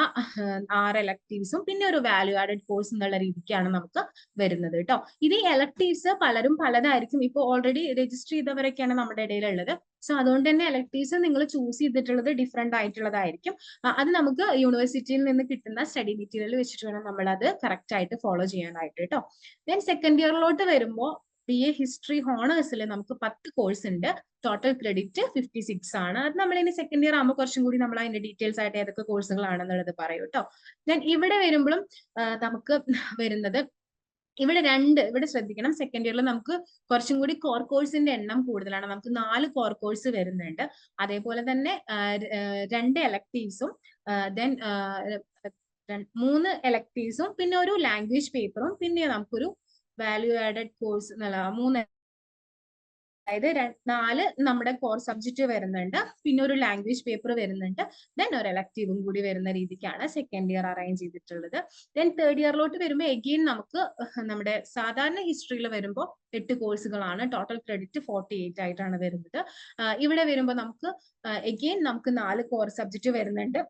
6 എലക്ടീവ്സും പിന്നെ ഒരു വാല്യൂ ആഡഡ് കോഴ്സ് എന്നുള്ള രീതിക്കാണ് നമുക്ക് വരുന്നത് കേട്ടോ. ഇത് എലക്ടീവ്സ് പലരും പലതായിരിക്കും. ഇപ്പൊ ഓൾറെഡി രജിസ്റ്റർ ചെയ്തവരൊക്കെയാണ് നമ്മുടെ ഇടയിലുള്ളത്. സോ അതുകൊണ്ട് തന്നെ എലക്ടീവ്സ് നിങ്ങൾ ചൂസ് ചെയ്തിട്ടുള്ളത് ഡിഫറെന്റ് ആയിട്ടുള്ളതായിരിക്കും. അത് നമുക്ക് യൂണിവേഴ്സിറ്റിയിൽ നിന്ന് കിട്ടുന്ന സ്റ്റഡി മെറ്റീരിയൽ വെച്ചിട്ട് വേണം നമ്മൾ അത് കറക്റ്റ് ആയിട്ട് ഫോളോ ചെയ്യാനായിട്ട് കേട്ടോ. ദെൻ സെക്കൻഡ് ഇയറിലോട്ട് വരുമ്പോൾ BA ഹിസ്റ്ററി ഹോണേഴ്സിൽ നമുക്ക് 10 കോഴ്സ് ഉണ്ട്. ടോട്ടൽ ക്രെഡിറ്റ് 56 ആണ്. അത് നമ്മൾ ഇനി സെക്കൻഡ് ഇയർ ആകുമ്പോൾ കുറച്ചും കൂടി നമ്മൾ അതിന്റെ ഡീറ്റെയിൽസ് ആയിട്ട് ഏതൊക്കെ കോഴ്സുകളാണെന്നുള്ളത് പറയും കേട്ടോ. ദെൻ ഇവിടെ വരുമ്പോഴും നമുക്ക് വരുന്നത് ഇവിടെ ശ്രദ്ധിക്കണം, സെക്കൻഡ് ഇയറിൽ നമുക്ക് കുറച്ചും കൂടി കോർ കോഴ്സിന്റെ എണ്ണം കൂടുതലാണ്. നമുക്ക് 4 കോർ കോഴ്സ് വരുന്നുണ്ട്. അതേപോലെ തന്നെ 2 എലക്ടീവ്സും ദെൻ 3 എലക്ടീവ്സും പിന്നെ ഒരു ലാംഗ്വേജ് പേപ്പറും പിന്നെ നമുക്കൊരു വാല്യൂ ആഡഡ് കോഴ്സ് എന്നുള്ള 3, അതായത് 4 നമ്മുടെ കോർ സബ്ജക്റ്റ് വരുന്നുണ്ട്, പിന്നെ ഒരു ലാംഗ്വേജ് പേപ്പർ വരുന്നുണ്ട്, ദെൻ ഒരു എലക്ടീവും കൂടി വരുന്ന രീതിക്കാണ് സെക്കൻഡ് ഇയർ അറേഞ്ച് ചെയ്തിട്ടുള്ളത്. ദെൻ തേർഡ് ഇയറിലോട്ട് വരുമ്പോൾ എഗെയിൻ നമുക്ക് നമ്മുടെ സാധാരണ ഹിസ്റ്ററിയിൽ വരുമ്പോൾ 8 കോഴ്സുകളാണ്. ടോട്ടൽ ക്രെഡിറ്റ് 48 ആയിട്ടാണ് വരുന്നത്. ഇവിടെ വരുമ്പോൾ നമുക്ക് എഗെയിൻ നമുക്ക് 4 കോർ സബ്ജക്റ്റ് വരുന്നുണ്ട്.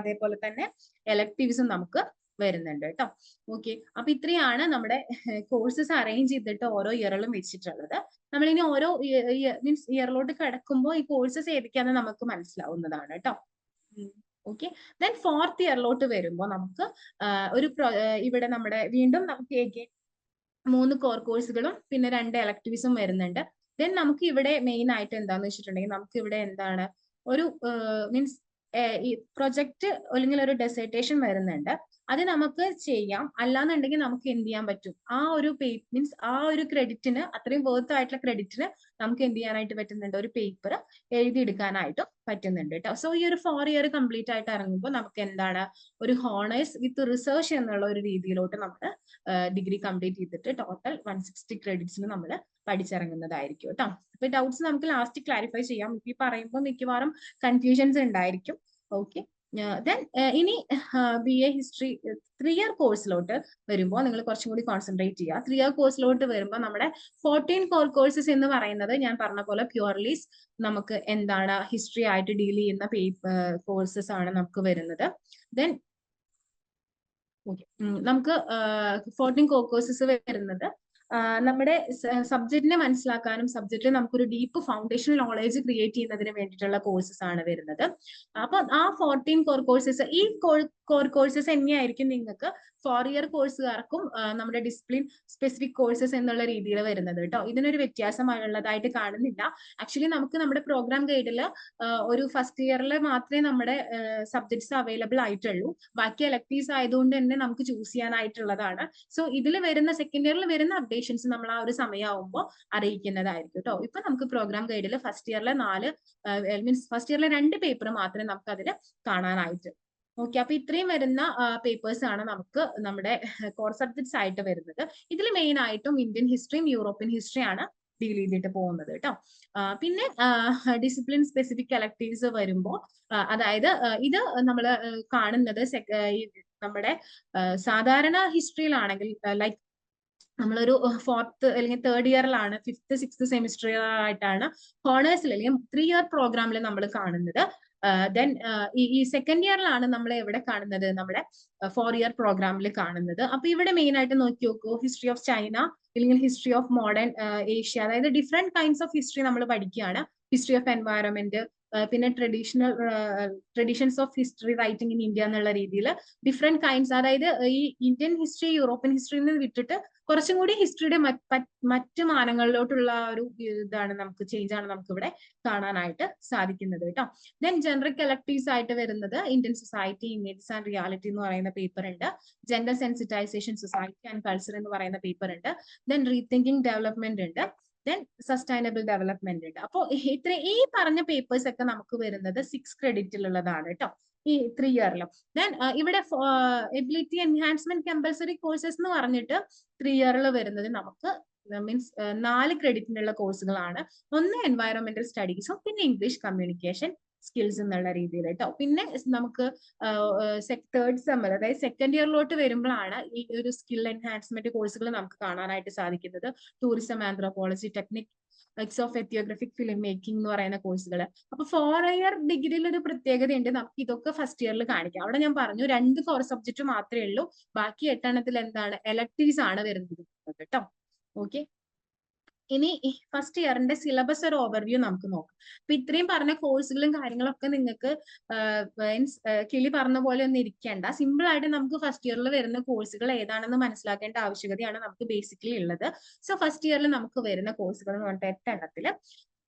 അതേപോലെ തന്നെ എലക്ടീവ്സും നമുക്ക് വരുന്നുണ്ട് കേട്ടോ. ഓക്കെ, അപ്പൊ ഇത്രയാണ് നമ്മുടെ കോഴ്സസ് അറേഞ്ച് ചെയ്തിട്ട് ഓരോ ഇയറിലും വെച്ചിട്ടുള്ളത്. നമ്മളിനി ഓരോ മീൻസ് ഇയറിലോട്ട് കിടക്കുമ്പോൾ ഈ കോഴ്സസ് ഏതൊക്കെയാന്ന് നമുക്ക് മനസ്സിലാവുന്നതാണ് കേട്ടോ. ഓക്കെ, ദെൻ ഫോർത്ത് ഇയറിലോട്ട് വരുമ്പോൾ നമുക്ക് ഒരു ഇവിടെ നമ്മുടെ വീണ്ടും നമുക്ക് 3 കോർ കോഴ്സുകളും പിന്നെ 2 എലക്ടീവ്സും വരുന്നുണ്ട്. ദെൻ നമുക്ക് ഇവിടെ മെയിൻ ആയിട്ട് എന്താന്ന് വെച്ചിട്ടുണ്ടെങ്കിൽ നമുക്ക് ഇവിടെ എന്താണ് ഒരു മീൻസ് ഈ പ്രൊജക്ട് അല്ലെങ്കിൽ ഒരു ഡെസർട്ടേഷൻ വരുന്നുണ്ട്. അത് നമുക്ക് ചെയ്യാം. അല്ലാന്നുണ്ടെങ്കിൽ നമുക്ക് എന്ത് ചെയ്യാൻ പറ്റും, ആ ഒരു മീൻസ് ആ ഒരു ക്രെഡിറ്റിന്, അത്രയും വേർത്ത് ആയിട്ടുള്ള ക്രെഡിറ്റിന് നമുക്ക് എന്ത് ചെയ്യാനായിട്ട് പറ്റുന്നുണ്ട്, ഒരു പേപ്പർ എഴുതിയെടുക്കാനായിട്ടും പറ്റുന്നുണ്ട് കേട്ടോ. സോ ഈ ഒരു 4 ഇയർ കംപ്ലീറ്റ് ആയിട്ട് ഇറങ്ങുമ്പോൾ നമുക്ക് എന്താണ്, ഒരു ഹോണേഴ്സ് വിത്ത് റിസർച്ച് എന്നുള്ള ഒരു രീതിയിലോട്ട് നമ്മൾ ഡിഗ്രി കംപ്ലീറ്റ് ചെയ്തിട്ട് ടോട്ടൽ 160 ക്രെഡിറ്റ്സിന് നമ്മൾ പഠിച്ചിറങ്ങുന്നതായിരിക്കും കേട്ടോ. അപ്പൊ ഡൗട്ട്സ് നമുക്ക് ലാസ്റ്റ് ക്ലാരിഫൈ ചെയ്യാം. ഈ പറയുമ്പോൾ മിക്കവാറും കൺഫ്യൂഷൻസ് ഉണ്ടായിരിക്കും. ഓക്കെ, ദെൻ ഇനി BA ഹിസ്റ്ററി 3 ഇയർ കോഴ്സിലോട്ട് വരുമ്പോൾ നിങ്ങൾ കുറച്ചും കൂടി കോൺസെൻട്രേറ്റ് ചെയ്യുക. 3 ഇയർ കോഴ്സിലോട്ട് വരുമ്പോൾ നമ്മുടെ 14 കോർ കോഴ്സസ് എന്ന് പറയുന്നത് ഞാൻ പറഞ്ഞ പോലെ പ്യുവർലി നമുക്ക് എന്താണ് ഹിസ്റ്ററി ആയിട്ട് ഡീൽ ചെയ്യുന്ന കോഴ്സസ് ആണ് നമുക്ക് വരുന്നത്. ദെൻ നമുക്ക് 14 കോർ കോഴ്സസ് വരുന്നത് നമ്മുടെ സബ്ജക്റ്റിനെ മനസ്സിലാക്കാനും സബ്ജക്റ്റിൽ നമുക്കൊരു ഡീപ്പ് ഫൗണ്ടേഷൻ നോളേജ് ക്രിയേറ്റ് ചെയ്യുന്നതിന് വേണ്ടിയിട്ടുള്ള കോഴ്സസ് ആണ് വരുന്നത്. അപ്പൊ ആ 14 കോർ കോഴ്സസ്, ഈ കോർ കോഴ്സസ് തന്നെയായിരിക്കും നിങ്ങൾക്ക് 4 ഇയർ കോഴ്സുകാർക്കും നമ്മുടെ ഡിസിപ്ലിൻ സ്പെസിഫിക് കോഴ്സസ് എന്നുള്ള രീതിയിൽ വരുന്നത് കേട്ടോ. ഇതിനൊരു വ്യത്യാസമുള്ളതായിട്ട് കാണുന്നില്ല. ആക്ച്വലി നമുക്ക് നമ്മുടെ പ്രോഗ്രാം ഗൈഡിൽ ഒരു ഫസ്റ്റ് ഇയറിൽ മാത്രമേ നമ്മുടെ സബ്ജക്ട്സ് അവൈലബിൾ ആയിട്ടുള്ളൂ. ബാക്കി എലക്ടീവ്സ് ആയതുകൊണ്ട് തന്നെ നമുക്ക് ചൂസ് ചെയ്യാനായിട്ടുള്ളതാണ്. സോ ഇതിൽ വരുന്ന സെക്കൻഡ് ഇയറിൽ വരുന്ന അപ്ഡേഷൻസ് നമ്മൾ ആ ഒരു സമയമാകുമ്പോൾ അറിയിക്കുന്നതായിരിക്കും കേട്ടോ. ഇപ്പൊ നമുക്ക് പ്രോഗ്രാം ഗൈഡിൽ ഫസ്റ്റ് ഇയറിലെ 2 പേപ്പർ മാത്രമേ നമുക്ക് അതിൽ കാണാനായിട്ട്. ഓക്കെ, അപ്പൊ ഇത്രയും വരുന്ന പേപ്പേഴ്സ് ആണ് നമുക്ക് നമ്മുടെ കോർ സബ്ജക്ട്സ് ആയിട്ട് വരുന്നത്. ഇതിൽ മെയിൻ ആയിട്ടും ഇന്ത്യൻ ഹിസ്റ്ററിയും യൂറോപ്യൻ ഹിസ്റ്ററിയാണ് ഡീൽ ചെയ്തിട്ട് പോകുന്നത് കേട്ടോ. പിന്നെ ഡിസിപ്ലിൻ സ്പെസിഫിക് എലക്ടീവ്സ് വരുമ്പോൾ അതായത് ഇത് നമ്മൾ കാണുന്നത് നമ്മുടെ സാധാരണ ഹിസ്റ്ററിയിലാണെങ്കിൽ ലൈക്ക് നമ്മളൊരു 4th അല്ലെങ്കിൽ 3rd ഇയറിലാണ്, 5th 6th സെമിസ്റ്ററിലായിട്ടാണ് ഹോണേഴ്സിൽ അല്ലെങ്കിൽ 3 ഇയർ പ്രോഗ്രാമിൽ നമ്മൾ കാണുന്നത്. ദെൻ ഈ സെക്കൻഡ് ഇയറിലാണ് നമ്മൾ എവിടെ കാണുന്നത്, നമ്മുടെ 4 ഇയർ പ്രോഗ്രാമിൽ കാണുന്നത്. അപ്പൊ ഇവിടെ മെയിൻ ആയിട്ട് നോക്കി നോക്കൂ, ഹിസ്റ്ററി ഓഫ് ചൈന അല്ലെങ്കിൽ ഹിസ്റ്ററി ഓഫ് മോഡേൺ ഏഷ്യ, അതായത് ഡിഫറെന്റ് കൈൻഡ്സ് ഓഫ് ഹിസ്റ്ററി നമ്മൾ പഠിക്കുകയാണ്. ഹിസ്റ്ററി ഓഫ് എൻവയറമെന്റ്, പിന്നെ traditions of history writing in India എന്നുള്ള രീതിയിൽ ഡിഫറെന്റ് കൈൻഡ്സ്, അതായത് ഈ ഇന്ത്യൻ ഹിസ്റ്ററി യൂറോപ്യൻ ഹിസ്റ്ററിയിൽ നിന്ന് വിട്ടിട്ട് കുറച്ചും കൂടി ഹിസ്റ്ററിയുടെ മറ്റ് മാനങ്ങളിലോട്ടുള്ള ഒരു ഇതാണ് നമുക്ക് ചേഞ്ച് ആണ് നമുക്ക് ഇവിടെ കാണാനായിട്ട് സാധിക്കുന്നത് കേട്ടോ. ദെൻ ജനറിക് എലക്ടീവ്സ് ആയിട്ട് വരുന്നത് Indian society, images and reality എന്ന് പറയുന്ന പേപ്പർ ഉണ്ട്. Gender sensitisation, society and culture എന്ന് പറയുന്ന പേപ്പർ ഉണ്ട്. ദെൻ റീതിങ്കിങ് ഡെവലപ്മെന്റ് ഉണ്ട്. ദെൻ സസ്റ്റൈനബിൾ ഡെവലപ്മെന്റ് ഉണ്ട്. അപ്പോൾ ഈ പറഞ്ഞ പേപ്പേഴ്സ് ഒക്കെ നമുക്ക് വരുന്നത് 6 ക്രെഡിറ്റിലുള്ളതാണ് കേട്ടോ, ഈ 3 ഇയറിലും. ദെൻ ഇവിടെ എബിലിറ്റി എൻഹാൻസ്മെന്റ് കമ്പൽസറി കോഴ്സസ് എന്ന് പറഞ്ഞിട്ട് 3 ഇയറിൽ വരുന്നത് നമുക്ക് മീൻസ് 4 ക്രെഡിറ്റിനുള്ള കോഴ്സുകളാണ്. ഒന്ന് എൻവയറോൺമെന്റൽ സ്റ്റഡീസും പിന്നെ ഇംഗ്ലീഷ് കമ്മ്യൂണിക്കേഷൻ സ്കിൽസ് എന്നുള്ള രീതിയിൽ കേട്ടോ. പിന്നെ നമുക്ക് തേർഡ് സെമ്മർ അതായത് സെക്കൻഡ് ഇയറിലോട്ട് വരുമ്പോഴാണ് ഈ ഒരു സ്കിൽ എൻഹാൻസ്മെന്റ് കോഴ്സുകൾ നമുക്ക് കാണാനായിട്ട് സാധിക്കുന്നത്. Tourism anthropology, techniques of ethnographic film making എന്ന് പറയുന്ന കോഴ്സുകൾ. അപ്പൊ 4 ഇയർ ഡിഗ്രിയിൽ ഒരു പ്രത്യേകതയുണ്ട്, നമുക്ക് ഇതൊക്കെ ഫസ്റ്റ് ഇയറിൽ കാണിക്കാം. അവിടെ ഞാൻ പറഞ്ഞു 2 കോർ സബ്ജക്റ്റ് മാത്രമേ ഉള്ളൂ, ബാക്കി 8 എണ്ണത്തിൽ എന്താണ് എലക്ടീവ്സ് ആണ് വരുന്നത് കേട്ടോ. ഓക്കെ, ഇനി ഫസ്റ്റ് ഇയറിന്റെ സിലബസ് ഒരു ഓവർവ്യൂ നമുക്ക് നോക്കാം. അപ്പൊ ഇത്രയും പറഞ്ഞ കോഴ്സുകളും കാര്യങ്ങളൊക്കെ നിങ്ങൾക്ക് കിളി പറഞ്ഞ പോലെ ഒന്നും ഇരിക്കേണ്ട. സിമ്പിൾ ആയിട്ട് നമുക്ക് ഫസ്റ്റ് ഇയറിൽ വരുന്ന കോഴ്സുകൾ ഏതാണെന്ന് മനസ്സിലാക്കേണ്ട ആവശ്യകതയാണ് നമുക്ക് ബേസിക്കലി ഉള്ളത്. സോ ഫസ്റ്റ് ഇയറിൽ നമുക്ക് വരുന്ന കോഴ്സുകൾ എന്ന് പറഞ്ഞിട്ട് 8 എണ്ണത്തില്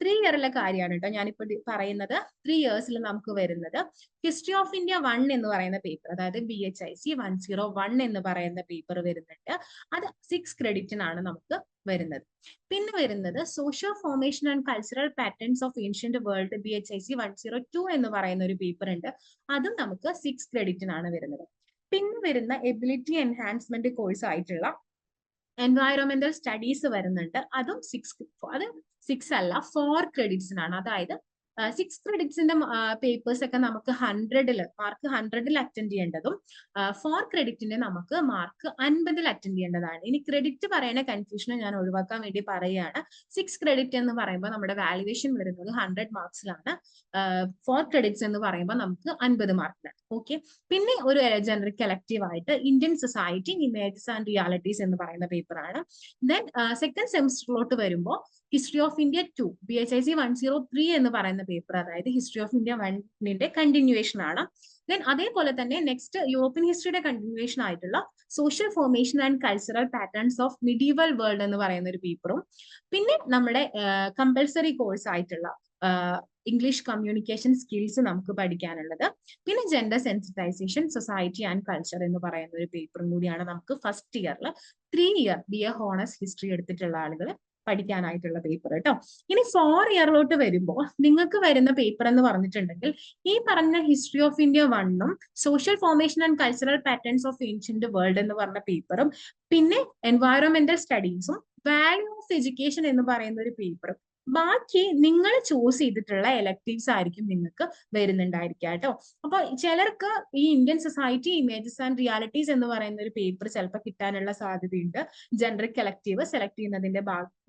3 ഇയറിലെ കാര്യമാണ് കേട്ടോ ഞാനിപ്പോ പറയുന്നത്. 3 ഇയേഴ്സിൽ നമുക്ക് വരുന്നത് ഹിസ്റ്ററി ഓഫ് ഇന്ത്യ 1 എന്ന് പറയുന്ന പേപ്പർ, അതായത് BHIC 101 എന്ന് പറയുന്ന പേപ്പർ വരുന്നുണ്ട്. അത് 6 ക്രെഡിറ്റിനാണ് നമുക്ക് വരുന്നത്. പിന്നെ വരുന്നത് socio formation and cultural patterns of ancient world BHIC 102 എന്ന് പറയുന്ന ഒരു പേപ്പർ ഉണ്ട്. അതും നമുക്ക് 6 ക്രെഡിറ്റിനാണ് വരുന്നത്. പിന്നെ വരുന്ന എബിലിറ്റി എൻഹാൻസ്മെന്റ് കോഴ്സ് ആയിട്ടുള്ള എൻവയറോൺമെന്റൽ സ്റ്റഡീസ് വരുന്നുണ്ട്. അതും 6 അല്ല 4 ക്രെഡിറ്റ്സിനാണ്. അതായത് 6 ക്രെഡിറ്റ്സിന്റെ പേപ്പേഴ്സ് ഒക്കെ നമുക്ക് മാർക്ക് 100ൽ അറ്റൻഡ് ചെയ്യേണ്ടതും 4 ക്രെഡിറ്റിന്റെ നമുക്ക് മാർക്ക് 50ൽ അറ്റൻഡ് ചെയ്യേണ്ടതാണ്. ഇനി ക്രെഡിറ്റ് പറയുന്ന കൺഫ്യൂഷനെ ഞാൻ ഒഴിവാക്കാൻ വേണ്ടി പറയുകയാണ്. 6 ക്രെഡിറ്റ് എന്ന് പറയുമ്പോൾ നമ്മുടെ വാല്യുവേഷൻ വരുന്നത് 100 മാർക്സിലാണ്. 4 ക്രെഡിറ്റ്സ് എന്ന് പറയുമ്പോൾ നമുക്ക് 50 മാർക്കിലാണ്. ഓക്കെ, പിന്നെ ഒരു ജനറിക് എലക്റ്റീവ് ആയിട്ട് Indian society images and realities എന്ന് പറയുന്ന പേപ്പറാണ്. ദെൻ സെക്കൻഡ് സെമിസ്റ്ററിലോട്ട് വരുമ്പോൾ ഹിസ്റ്ററി ഓഫ് ഇന്ത്യ 2 BHIC 103 എന്ന് പറയുന്ന പേപ്പർ, അതായത് ഹിസ്റ്ററി ഓഫ് ഇന്ത്യ 1ന്റെ കണ്ടിന്യൂവേഷൻ ആണ്. ദെൻ അതേപോലെ തന്നെ നെക്സ്റ്റ് യൂറോപ്യൻ ഹിസ്റ്ററിയുടെ കണ്ടിന്യൂവേഷൻ ആയിട്ടുള്ള social formation and cultural patterns of medieval world എന്ന് പറയുന്ന ഒരു പേപ്പറും, പിന്നെ നമ്മുടെ കമ്പൽസറി കോഴ്സ് ആയിട്ടുള്ള ഇംഗ്ലീഷ് കമ്മ്യൂണിക്കേഷൻ സ്കിൽസ് നമുക്ക് പഠിക്കാനുള്ളത്. പിന്നെ gender sensitisation, society and culture എന്ന് പറയുന്ന ഒരു പേപ്പറും കൂടിയാണ് നമുക്ക് ഫസ്റ്റ് ഇയറിൽ 3 ഇയർ BA ഹോണേഴ്സ് ഹിസ്റ്ററി എടുത്തിട്ടുള്ള ആളുകൾ പഠിക്കാനായിട്ടുള്ള പേപ്പർ കേട്ടോ. ഇനി 4 ഇയറിലോട്ട് വരുമ്പോൾ നിങ്ങൾക്ക് വരുന്ന പേപ്പർ എന്ന് പറഞ്ഞിട്ടുണ്ടെങ്കിൽ ഈ പറഞ്ഞ ഹിസ്റ്ററി ഓഫ് ഇന്ത്യ 1ഉം social formation and cultural patterns of ancient world എന്ന് പറഞ്ഞ പേപ്പറും, പിന്നെ എൻവയറോൺമെന്റൽ സ്റ്റഡീസും വാല്യൂ ഓഫ് എഡ്യൂക്കേഷൻ എന്ന് പറയുന്ന ഒരു പേപ്പറും. ബാക്കി നിങ്ങൾ ചൂസ് ചെയ്തിട്ടുള്ള എലക്ടീവ്സ് ആയിരിക്കും നിങ്ങൾക്ക് വരുന്നുണ്ടായിരിക്കുക കേട്ടോ. അപ്പൊ ചിലർക്ക് ഈ Indian society images and realities എന്ന് പറയുന്ന ഒരു പേപ്പർ ചിലപ്പോൾ കിട്ടാനുള്ള സാധ്യതയുണ്ട്. ജനറിക് എലക്ടീവ് സെലക്ട് ചെയ്യുന്നതിന്റെ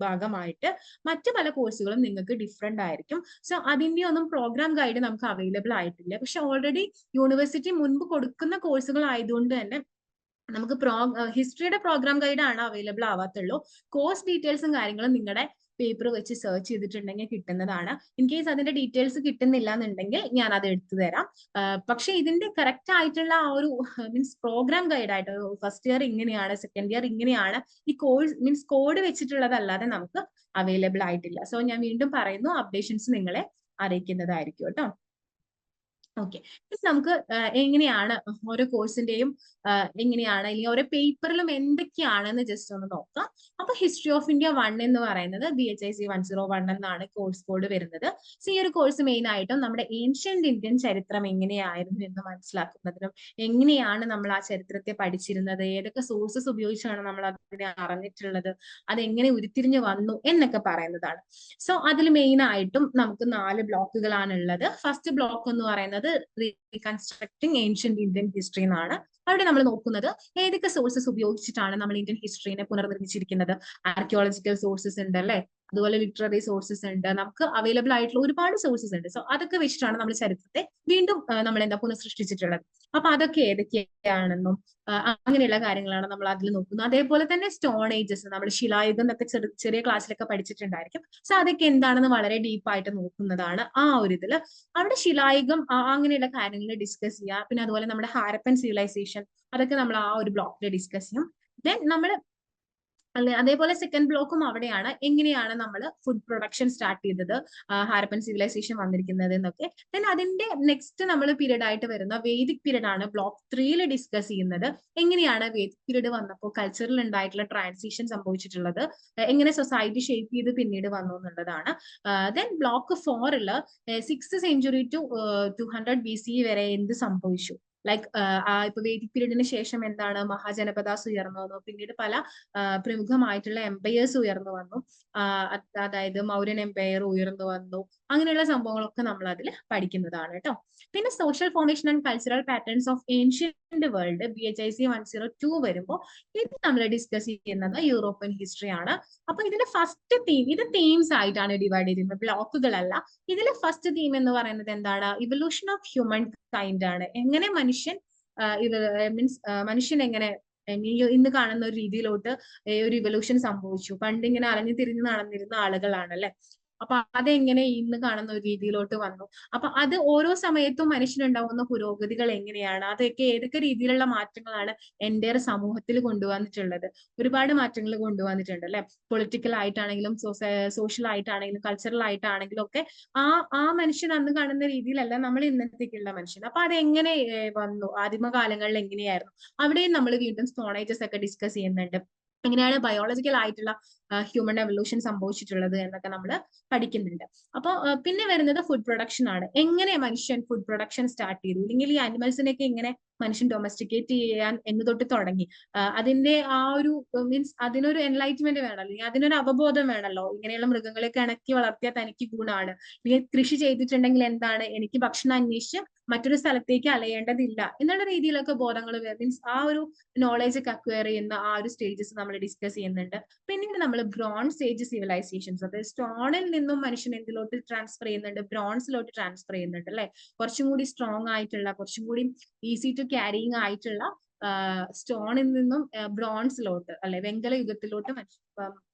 ഭാഗമായിട്ട് മറ്റു പല കോഴ്സുകളും നിങ്ങൾക്ക് ഡിഫറെന്റ് ആയിരിക്കും. സോ അതിന്റെ ഒന്നും പ്രോഗ്രാം ഗൈഡ് നമുക്ക് അവൈലബിൾ ആയിട്ടില്ല. പക്ഷെ ഓൾറെഡി യൂണിവേഴ്സിറ്റി മുൻപ് കൊടുക്കുന്ന കോഴ്സുകൾ ആയതുകൊണ്ട് തന്നെ നമുക്ക് ഹിസ്റ്ററിയുടെ പ്രോഗ്രാം ഗൈഡ് ആണ് അവൈലബിൾ ആവാത്തുള്ളൂ. കോഴ്സ് ഡീറ്റെയിൽസും കാര്യങ്ങളും നിങ്ങളുടെ പേപ്പർ വെച്ച് സെർച്ച് ചെയ്തിട്ടുണ്ടെങ്കിൽ കിട്ടുന്നതാണ്. ഇൻ കേസ് അതിന്റെ ഡീറ്റെയിൽസ് കിട്ടുന്നില്ല എന്നുണ്ടെങ്കിൽ ഞാൻ അത് എടുത്തു തരാം. പക്ഷെ ഇതിന്റെ കറക്റ്റ് ആയിട്ടുള്ള ആ ഒരു മീൻസ് പ്രോഗ്രാം ഗൈഡ് ആയിട്ട് ഫസ്റ്റ് ഇയർ ഇങ്ങനെയാണ്, സെക്കൻഡ് ഇയർ ഇങ്ങനെയാണ്, ഈ കോഴ്സ് മീൻസ് കോഡ് വെച്ചിട്ടുള്ളതല്ലാതെ നമുക്ക് അവൈലബിൾ ആയിട്ടില്ല. സോ ഞാൻ വീണ്ടും പറയുന്നു, അപ്ഡേഷൻസ് നിങ്ങളെ അറിയിക്കുന്നതായിരിക്കും കേട്ടോ. ഓക്കെ, നമുക്ക് എങ്ങനെയാണ് ഓരോ കോഴ്സിന്റെയും എങ്ങനെയാണ് അല്ലെങ്കിൽ ഓരോ പേപ്പറിലും എന്തൊക്കെയാണെന്ന് ജസ്റ്റ് ഒന്ന് നോക്കാം. അപ്പൊ ഹിസ്റ്ററി ഓഫ് ഇന്ത്യ 1 എന്ന് പറയുന്നത് BHIC 101 എന്നാണ് കോഴ്സ് കോഡ് വരുന്നത്. സോ ഈ ഒരു കോഴ്സ് മെയിൻ ആയിട്ടും നമ്മുടെ ഏൻഷ്യന്റ് ഇന്ത്യൻ ചരിത്രം എങ്ങനെയായിരുന്നു എന്ന് മനസ്സിലാക്കുന്നതിനും, എങ്ങനെയാണ് നമ്മൾ ആ ചരിത്രത്തെ പഠിച്ചിരുന്നത്, ഏതൊക്കെ സോഴ്സസ് ഉപയോഗിച്ചാണ് നമ്മൾ അതിനെ അറിഞ്ഞിട്ടുള്ളത്, അതെങ്ങനെ ഉരുത്തിരിഞ്ഞു വന്നു എന്നൊക്കെ പറയുന്നതാണ്. സോ അതിൽ മെയിൻ ആയിട്ടും നമുക്ക് 4 ബ്ലോക്കുകളാണ് ഉള്ളത്. ഫസ്റ്റ് ബ്ലോക്ക് എന്ന് പറയുന്നത് റീകൺസ്ട്രക്ടിങ് ഏൻഷ്യന്റ് ഇന്ത്യൻ ഹിസ്റ്ററി എന്നാണ്. അവിടെ നമ്മൾ നോക്കുന്നത് ഏതൊക്കെ സോഴ്സസ് ഉപയോഗിച്ചിട്ടാണ് നമ്മൾ ഇന്ത്യൻ ഹിസ്റ്ററിനെ പുനർനിർമ്മിച്ചിരിക്കുന്നത്. ആർക്കിയോളജിക്കൽ സോഴ്സസ് ഉണ്ട് അല്ലെ, അതുപോലെ ലിറ്റററി സോഴ്സസ് ഉണ്ട്, നമുക്ക് അവൈലബിൾ ആയിട്ടുള്ള ഒരുപാട് സോഴ്സസ് ഉണ്ട്. സോ അതൊക്കെ വെച്ചിട്ടാണ് നമ്മൾ ചരിത്രത്തെ വീണ്ടും നമ്മൾ പുനഃസൃഷ്ടിച്ചിട്ടുള്ളത്. അപ്പൊ അതൊക്കെ ഏതൊക്കെയാണെന്നും അങ്ങനെയുള്ള കാര്യങ്ങളാണ് നമ്മൾ അതിൽ നോക്കുന്നത്. അതേപോലെ തന്നെ സ്റ്റോൺ ഏജസ്, നമ്മൾ ശിലായുഗം എന്നൊക്കെ ചെറിയ ക്ലാസ്സിലൊക്കെ പഠിച്ചിട്ടുണ്ടായിരിക്കും. സോ അതൊക്കെ എന്താണെന്ന് വളരെ ഡീപ്പായിട്ട് നോക്കുന്നതാണ് ആ ഒരു ഇതില്. അവിടെ ശിലായുഗം അങ്ങനെയുള്ള കാര്യങ്ങൾ ഡിസ്കസ് ചെയ്യുക. പിന്നെ അതുപോലെ നമ്മുടെ ഹാരപ്പൻ സിവിലൈസേഷൻ, അതൊക്കെ നമ്മൾ ആ ഒരു ബ്ലോക്കിൽ ഡിസ്കസ് ചെയ്യും. ദെൻ നമ്മൾ അതേപോലെ സെക്കൻഡ് ബ്ലോക്കും അവിടെയാണ്, എങ്ങനെയാണ് നമ്മൾ ഫുഡ് പ്രൊഡക്ഷൻ സ്റ്റാർട്ട് ചെയ്തത്, ഹാരപ്പൻ സിവിലൈസേഷൻ വന്നിരിക്കുന്നത് എന്നൊക്കെ. ദെൻ അതിന്റെ നെക്സ്റ്റ് നമ്മൾ പീരീഡ് ആയിട്ട് വരുന്ന വേദിക് പീരീഡ് ആണ് ബ്ലോക്ക് 3യിൽ ഡിസ്കസ് ചെയ്യുന്നത്. എങ്ങനെയാണ് വേദിക് പീരീഡ് വന്നപ്പോൾ കൾച്ചറിൽ ഉണ്ടായിട്ടുള്ള ട്രാൻസിഷൻ സംഭവിച്ചിട്ടുള്ളത്, എങ്ങനെ സൊസൈറ്റി ഷേപ്പ് ചെയ്ത് പിന്നീട് വന്നു എന്നുള്ളതാണ്. ദെൻ ബ്ലോക്ക് 4ൽ 6th സെഞ്ചുറി ടു 200 BC വരെ എന്ത് സംഭവിച്ചു, ലൈക്ക് ഇപ്പൊ വേദിക് പീരീഡിന് ശേഷം എന്താണ് മഹാജനപദാസ് ഉയർന്നു വന്നു, പിന്നീട് പല പ്രമുഖമായിട്ടുള്ള എംപയേഴ്സ് ഉയർന്നു വന്നു, അതായത് മൗര്യൻ എംപയർ ഉയർന്നു വന്നു, അങ്ങനെയുള്ള സംഭവങ്ങളൊക്കെ നമ്മൾ അതിൽ പഠിക്കുന്നതാണ് കേട്ടോ. പിന്നെ social formation and cultural patterns of ancient world BHIC 102 വരുമ്പോൾ ഇത് നമ്മൾ ഡിസ്കസ് ചെയ്യുന്നത് യൂറോപ്യൻ ഹിസ്റ്ററി ആണ്. അപ്പൊ ഇതിന്റെ ഫസ്റ്റ് തീം, ഇത് തീംസ് ആയിട്ടാണ് ഡിവൈഡ് ചെയ്തിരുന്നത്, ബ്ലോക്കുകളല്ല. ഇതിലെ ഫസ്റ്റ് തീം എന്ന് പറയുന്നത് എന്താണ്? ഇവല്യൂഷൻ ഓഫ് ഹ്യൂമൻ കൈൻഡ് ആണ്. എങ്ങനെ മനുഷ്യൻ മീൻസ് മനുഷ്യൻ എങ്ങനെ ഇന്ന് കാണുന്ന ഒരു രീതിയിലോട്ട് ഒരു ഇവല്യൂഷൻ സംഭവിച്ചു. പണ്ട് ഇങ്ങനെ അലഞ്ഞു തിരിഞ്ഞ് നടന്നിരുന്ന ആളുകളാണ് അല്ലെ, അപ്പൊ അതെങ്ങനെ ഇന്ന് കാണുന്ന ഒരു രീതിയിലോട്ട് വന്നു. അപ്പൊ അത് ഓരോ സമയത്തും മനുഷ്യനുണ്ടാവുന്ന പുരോഗതികൾ എങ്ങനെയാണ്, അതൊക്കെ ഏതൊക്കെ രീതിയിലുള്ള മാറ്റങ്ങളാണ് എൻ്റെ സമൂഹത്തിൽ കൊണ്ടുവന്നിട്ടുള്ളത്. ഒരുപാട് മാറ്റങ്ങൾ കൊണ്ടുവന്നിട്ടുണ്ട് അല്ലെ, പൊളിറ്റിക്കൽ ആയിട്ടാണെങ്കിലും സോഷ്യൽ ആയിട്ടാണെങ്കിലും കൾച്ചറൽ ആയിട്ടാണെങ്കിലും ഒക്കെ ആ മനുഷ്യൻ അന്ന് കാണുന്ന രീതിയിലല്ല നമ്മൾ ഇന്നത്തേക്കുള്ള മനുഷ്യൻ. അപ്പൊ അതെങ്ങനെ വന്നു, ആദിമകാലങ്ങളിൽ എങ്ങനെയായിരുന്നു, അവിടെയും നമ്മൾ വീണ്ടും സ്റ്റോൺ ഏജസ് ഒക്കെ ഡിസ്കസ് ചെയ്യുന്നുണ്ട്. എങ്ങനെയാണ് ബയോളജിക്കൽ ആയിട്ടുള്ള ഹ്യൂമൻ എവല്യൂഷൻ സംഭവിച്ചിട്ടുള്ളത് എന്നൊക്കെ നമ്മൾ പഠിക്കുന്നുണ്ട്. അപ്പോൾ പിന്നെ വരുന്നത് ഫുഡ് പ്രൊഡക്ഷൻ ആണ്. എങ്ങനെ മനുഷ്യൻ ഫുഡ് പ്രൊഡക്ഷൻ സ്റ്റാർട്ട് ചെയ്തു, അല്ലെങ്കിൽ ഈ അനിമൽസിനെയൊക്കെ എങ്ങനെ മനുഷ്യൻ ഡൊമസ്റ്റിക്കേറ്റ് ചെയ്യാൻ എന്ന് തൊട്ട് തുടങ്ങി, അതിന്റെ ആ ഒരു മീൻസ് അതിനൊരു എൻലൈറ്റ്മെന്റ് വേണമല്ലോ, അല്ലെങ്കിൽ അതിനൊരു അവബോധം വേണമല്ലോ. ഇങ്ങനെയുള്ള മൃഗങ്ങളെയൊക്കെ ഇണക്കി വളർത്തിയാൽ തനിക്ക് ഗുണമാണ്, അല്ലെങ്കിൽ കൃഷി ചെയ്തിട്ടുണ്ടെങ്കിൽ എന്താണ്, എനിക്ക് ഭക്ഷണം അന്വേഷിച്ച് മറ്റൊരു സ്ഥലത്തേക്ക് അലയേണ്ടതില്ല എന്നുള്ള രീതിയിലൊക്കെ ബോധങ്ങൾ മീൻസ് ആ ഒരു നോളേജ് ഒക്കെ അക്വയർ ചെയ്യുന്ന ആ ഒരു സ്റ്റേജസ് നമ്മൾ ഡിസ്കസ് ചെയ്യുന്നുണ്ട്. പിന്നീട് നമ്മൾ ബ്രോൺസ് ഏജ് സിവിലൈസേഷൻസ്, അതായത് സ്റ്റോണിൽ നിന്നും മനുഷ്യൻ എന്തിലോട്ട് ട്രാൻസ്ഫർ ചെയ്യുന്നുണ്ട്, ബ്രോൺസിലോട്ട് ട്രാൻസ്ഫർ ചെയ്യുന്നുണ്ട് അല്ലെ. കുറച്ചും കൂടി സ്ട്രോങ് ആയിട്ടുള്ള, കുറച്ചും കൂടി ഈസി ടു ക്യാരിങ് ആയിട്ടുള്ള സ്റ്റോണിൽ നിന്നും ബ്രോൺസിലോട്ട് അല്ലെ, വെങ്കല യുഗത്തിലോട്ട് മനുഷ്യൻ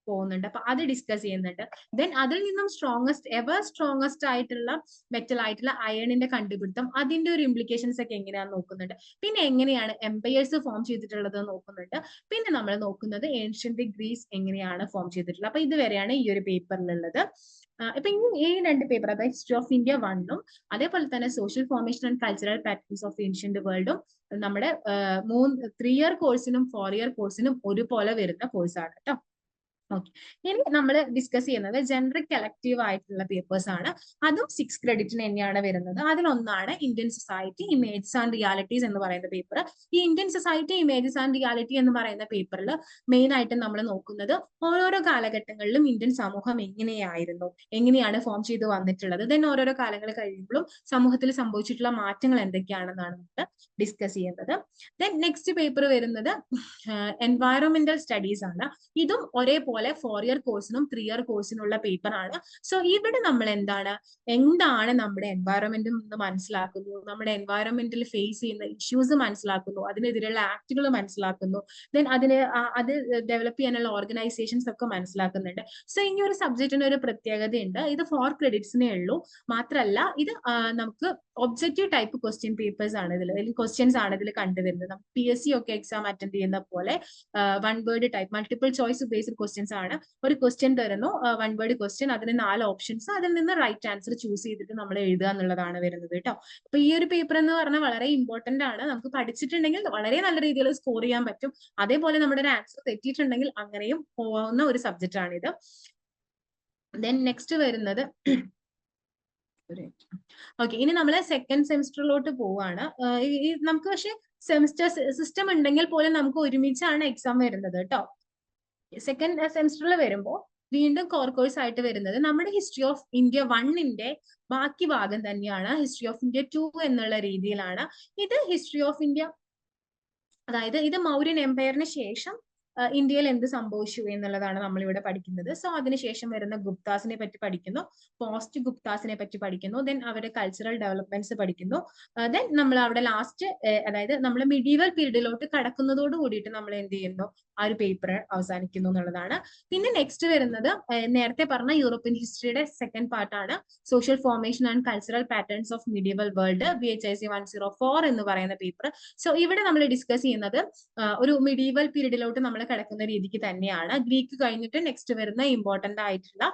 പോകുന്നുണ്ട്. അപ്പൊ അത് ഡിസ്കസ് ചെയ്യുന്നുണ്ട്. ദെൻ അതിൽ നിന്നും സ്ട്രോങ്ങസ്റ്റ് ആയിട്ടുള്ള മെറ്റൽ ആയിട്ടുള്ള അയണിന്റെ കണ്ടുപിടുത്തം, അതിന്റെ ഒരു ഇംപ്ലിക്കേഷൻസ് ഒക്കെ എങ്ങനെയാണെന്ന് നോക്കുന്നുണ്ട്. പിന്നെ എങ്ങനെയാണ് എംപയേഴ്സ് ഫോം ചെയ്തിട്ടുള്ളത് നോക്കുന്നുണ്ട്. പിന്നെ നമ്മൾ നോക്കുന്നത് ഏൻഷ്യന്റ് ഗ്രീസ് എങ്ങനെയാണ് ഫോം ചെയ്തിട്ടുള്ളത്. അപ്പൊ ഇതുവരെയാണ് ഈ ഒരു പേപ്പറിലുള്ളത്. ഇപ്പൊ ഈ രണ്ട് പേപ്പർ, അതായത് ഹിസ്റ്ററി ഓഫ് ഇന്ത്യ 1ഉം അതേപോലെ തന്നെ social formation and cultural patterns of ancient വേൾഡും നമ്മുടെ 3 ഇയർ കോഴ്സിനും 4 ഇയർ കോഴ്സിനും ഒരുപോലെ വരുന്ന കോഴ്സാണ് കേട്ടോ. ഓക്കെ, ഇനി നമ്മൾ ഡിസ്കസ് ചെയ്യുന്നത് ജനറിക് കളക്റ്റീവ് ആയിട്ടുള്ള പേപ്പേഴ്സ് ആണ്. അതും 6 ക്രെഡിറ്റിന് തന്നെയാണ് വരുന്നത്. അതിലൊന്നാണ് Indian society images and realities എന്ന് പറയുന്ന പേപ്പർ. ഈ Indian society images and reality എന്ന് പറയുന്ന പേപ്പറിൽ മെയിൻ ആയിട്ട് നമ്മൾ നോക്കുന്നത് ഓരോരോ കാലഘട്ടങ്ങളിലും ഇന്ത്യൻ സമൂഹം എങ്ങനെയായിരുന്നു, എങ്ങനെയാണ് ഫോം ചെയ്ത് വന്നിട്ടുള്ളത്, ദെൻ ഓരോരോ കാലങ്ങൾ കഴിയുമ്പോഴും സമൂഹത്തിൽ സംഭവിച്ചിട്ടുള്ള മാറ്റങ്ങൾ എന്തൊക്കെയാണെന്നാണ് നമ്മൾ ഡിസ്കസ് ചെയ്യുന്നത്. ദെൻ നെക്സ്റ്റ് പേപ്പർ വരുന്നത് എൻവയറോൺമെന്റൽ സ്റ്റഡീസ് ആണ്. ഇതും ഒരേപോലെ 4 ഇയർ കോഴ്സിനും 3 ഇയർ കോഴ്സിനുള്ള പേപ്പർ ആണ്. സോ ഇവിടെ നമ്മൾ എന്താണ് നമ്മുടെ എൻവയറോൺമെന്റ് എന്ന് മനസ്സിലാക്കുന്നു, നമ്മുടെ എൻവയറോൺമെന്റിൽ ഫേസ് ചെയ്യുന്ന ഇഷ്യൂസ് മനസ്സിലാക്കുന്നു, അതിനെതിരെയുള്ള ആക്ടുകൾ മനസ്സിലാക്കുന്നു, ദെൻ അത് ഡെവലപ്പ് ചെയ്യാനുള്ള ഓർഗനൈസേഷൻസ് ഒക്കെ മനസ്സിലാക്കുന്നുണ്ട്. സോ ഈ ഒരു സബ്ജക്റ്റിന് ഒരു പ്രത്യേകതയുണ്ട്, ഇത് 4 ക്രെഡിറ്റ്സിനേ ഉള്ളൂ. മാത്രല്ല ഇത് നമുക്ക് ഒബ്ജക്റ്റീവ് ടൈപ്പ് ക്വസ്റ്റ്യൻ പേപ്പേഴ്സ് ആണ് ഇതിൽ, ക്വസ്റ്റ്യൻസ് ആണ് ഇതിൽ കണ്ടുവരുന്നത്. നമുക്ക് PSC ഒക്കെ എക്സാം അറ്റൻഡ് ചെയ്യുന്ന പോലെ 1 word type multiple choice based questions ആണ്. ഒരു ക്വസ്റ്റ്യൻ തരുന്നു, 1 വേർഡ് ക്വസ്റ്റ്യൻ, അതിന് 4 ഓപ്ഷൻസ്, അതിൽ നിന്ന് റൈറ്റ് ആൻസർ ചൂസ് ചെയ്തിട്ട് നമ്മൾ എഴുതുക എന്നുള്ളതാണ് വരുന്നത് കേട്ടോ. അപ്പൊ ഈ ഒരു പേപ്പർ എന്ന് പറഞ്ഞാൽ വളരെ ഇമ്പോർട്ടന്റ് ആണ്. നമുക്ക് പഠിച്ചിട്ടുണ്ടെങ്കിൽ വളരെ നല്ല രീതിയിൽ സ്കോർ ചെയ്യാൻ പറ്റും. അതേപോലെ നമ്മുടെ ഒരു ആൻസർ തെറ്റിയിട്ടുണ്ടെങ്കിൽ അങ്ങനെയും പോകുന്ന ഒരു സബ്ജക്റ്റ് ആണിത്. ദെൻ നെക്സ്റ്റ് വരുന്നത് ഓക്കെ, ഇനി നമ്മൾ സെക്കൻഡ് സെമിസ്റ്ററിലോട്ട് പോവാണ്. നമുക്ക് പക്ഷെ സെമിസ്റ്റർ സിസ്റ്റം ഉണ്ടെങ്കിൽ പോലും നമുക്ക് ഒരുമിച്ചാണ് എക്സാം വരുന്നത് കേട്ടോ. സെക്കൻഡ് സെമിസ്റ്ററിൽ വരുമ്പോൾ വീണ്ടും കോർ കോഴ്സ് ആയിട്ട് വരുന്നത് നമ്മുടെ ഹിസ്റ്ററി ഓഫ് ഇന്ത്യ 1ന്റെ ബാക്കി ഭാഗം തന്നെയാണ് ഹിസ്റ്ററി ഓഫ് ഇന്ത്യ 2 എന്നുള്ള രീതിയിലാണ്. ഇത് ഹിസ്റ്ററി ഓഫ് ഇന്ത്യ, അതായത് ഇത് മൗര്യൻ എംപയറിന് ശേഷം ഇന്ത്യയിൽ എന്ത് സംഭവിച്ചു എന്നുള്ളതാണ് നമ്മൾ ഇവിടെ പഠിക്കുന്നത്. സോ അതിനുശേഷം വരുന്ന ഗുപ്താസിനെ പറ്റി പഠിക്കുന്നു, പോസ്റ്റ് ഗുപ്താസിനെ പറ്റി പഠിക്കുന്നു, ദെൻ അവരുടെ കൾച്ചറൽ ഡെവലപ്മെന്റ്സ് പഠിക്കുന്നു. ദെൻ നമ്മൾ അവിടെ ലാസ്റ്റ്, അതായത് നമ്മൾ മിഡീവൽ പീരീഡിലോട്ട് കടക്കുന്നതോട് കൂടിയിട്ട് നമ്മൾ എന്ത് ചെയ്യുന്നു, ആ ഒരു പേപ്പർ അവസാനിക്കുന്നു എന്നുള്ളതാണ്. പിന്നെ നെക്സ്റ്റ് വരുന്നത് നേരത്തെ പറഞ്ഞ യൂറോപ്യൻ ഹിസ്റ്ററിയുടെ സെക്കൻഡ് പാർട്ടാണ് social formation and cultural patterns of medieval world BHIC 104 എന്ന് പറയുന്ന പേപ്പർ. സോ ഇവിടെ നമ്മൾ ഡിസ്കസ് ചെയ്യുന്നത് ഒരു മിഡീവൽ പീരീഡിലോട്ട് നമ്മളെ കിടക്കുന്ന രീതിക്ക് തന്നെയാണ്. ഗ്രീക്ക് കഴിഞ്ഞിട്ട് നെക്സ്റ്റ് വരുന്ന ഇമ്പോർട്ടന്റ് ആയിട്ടുള്ള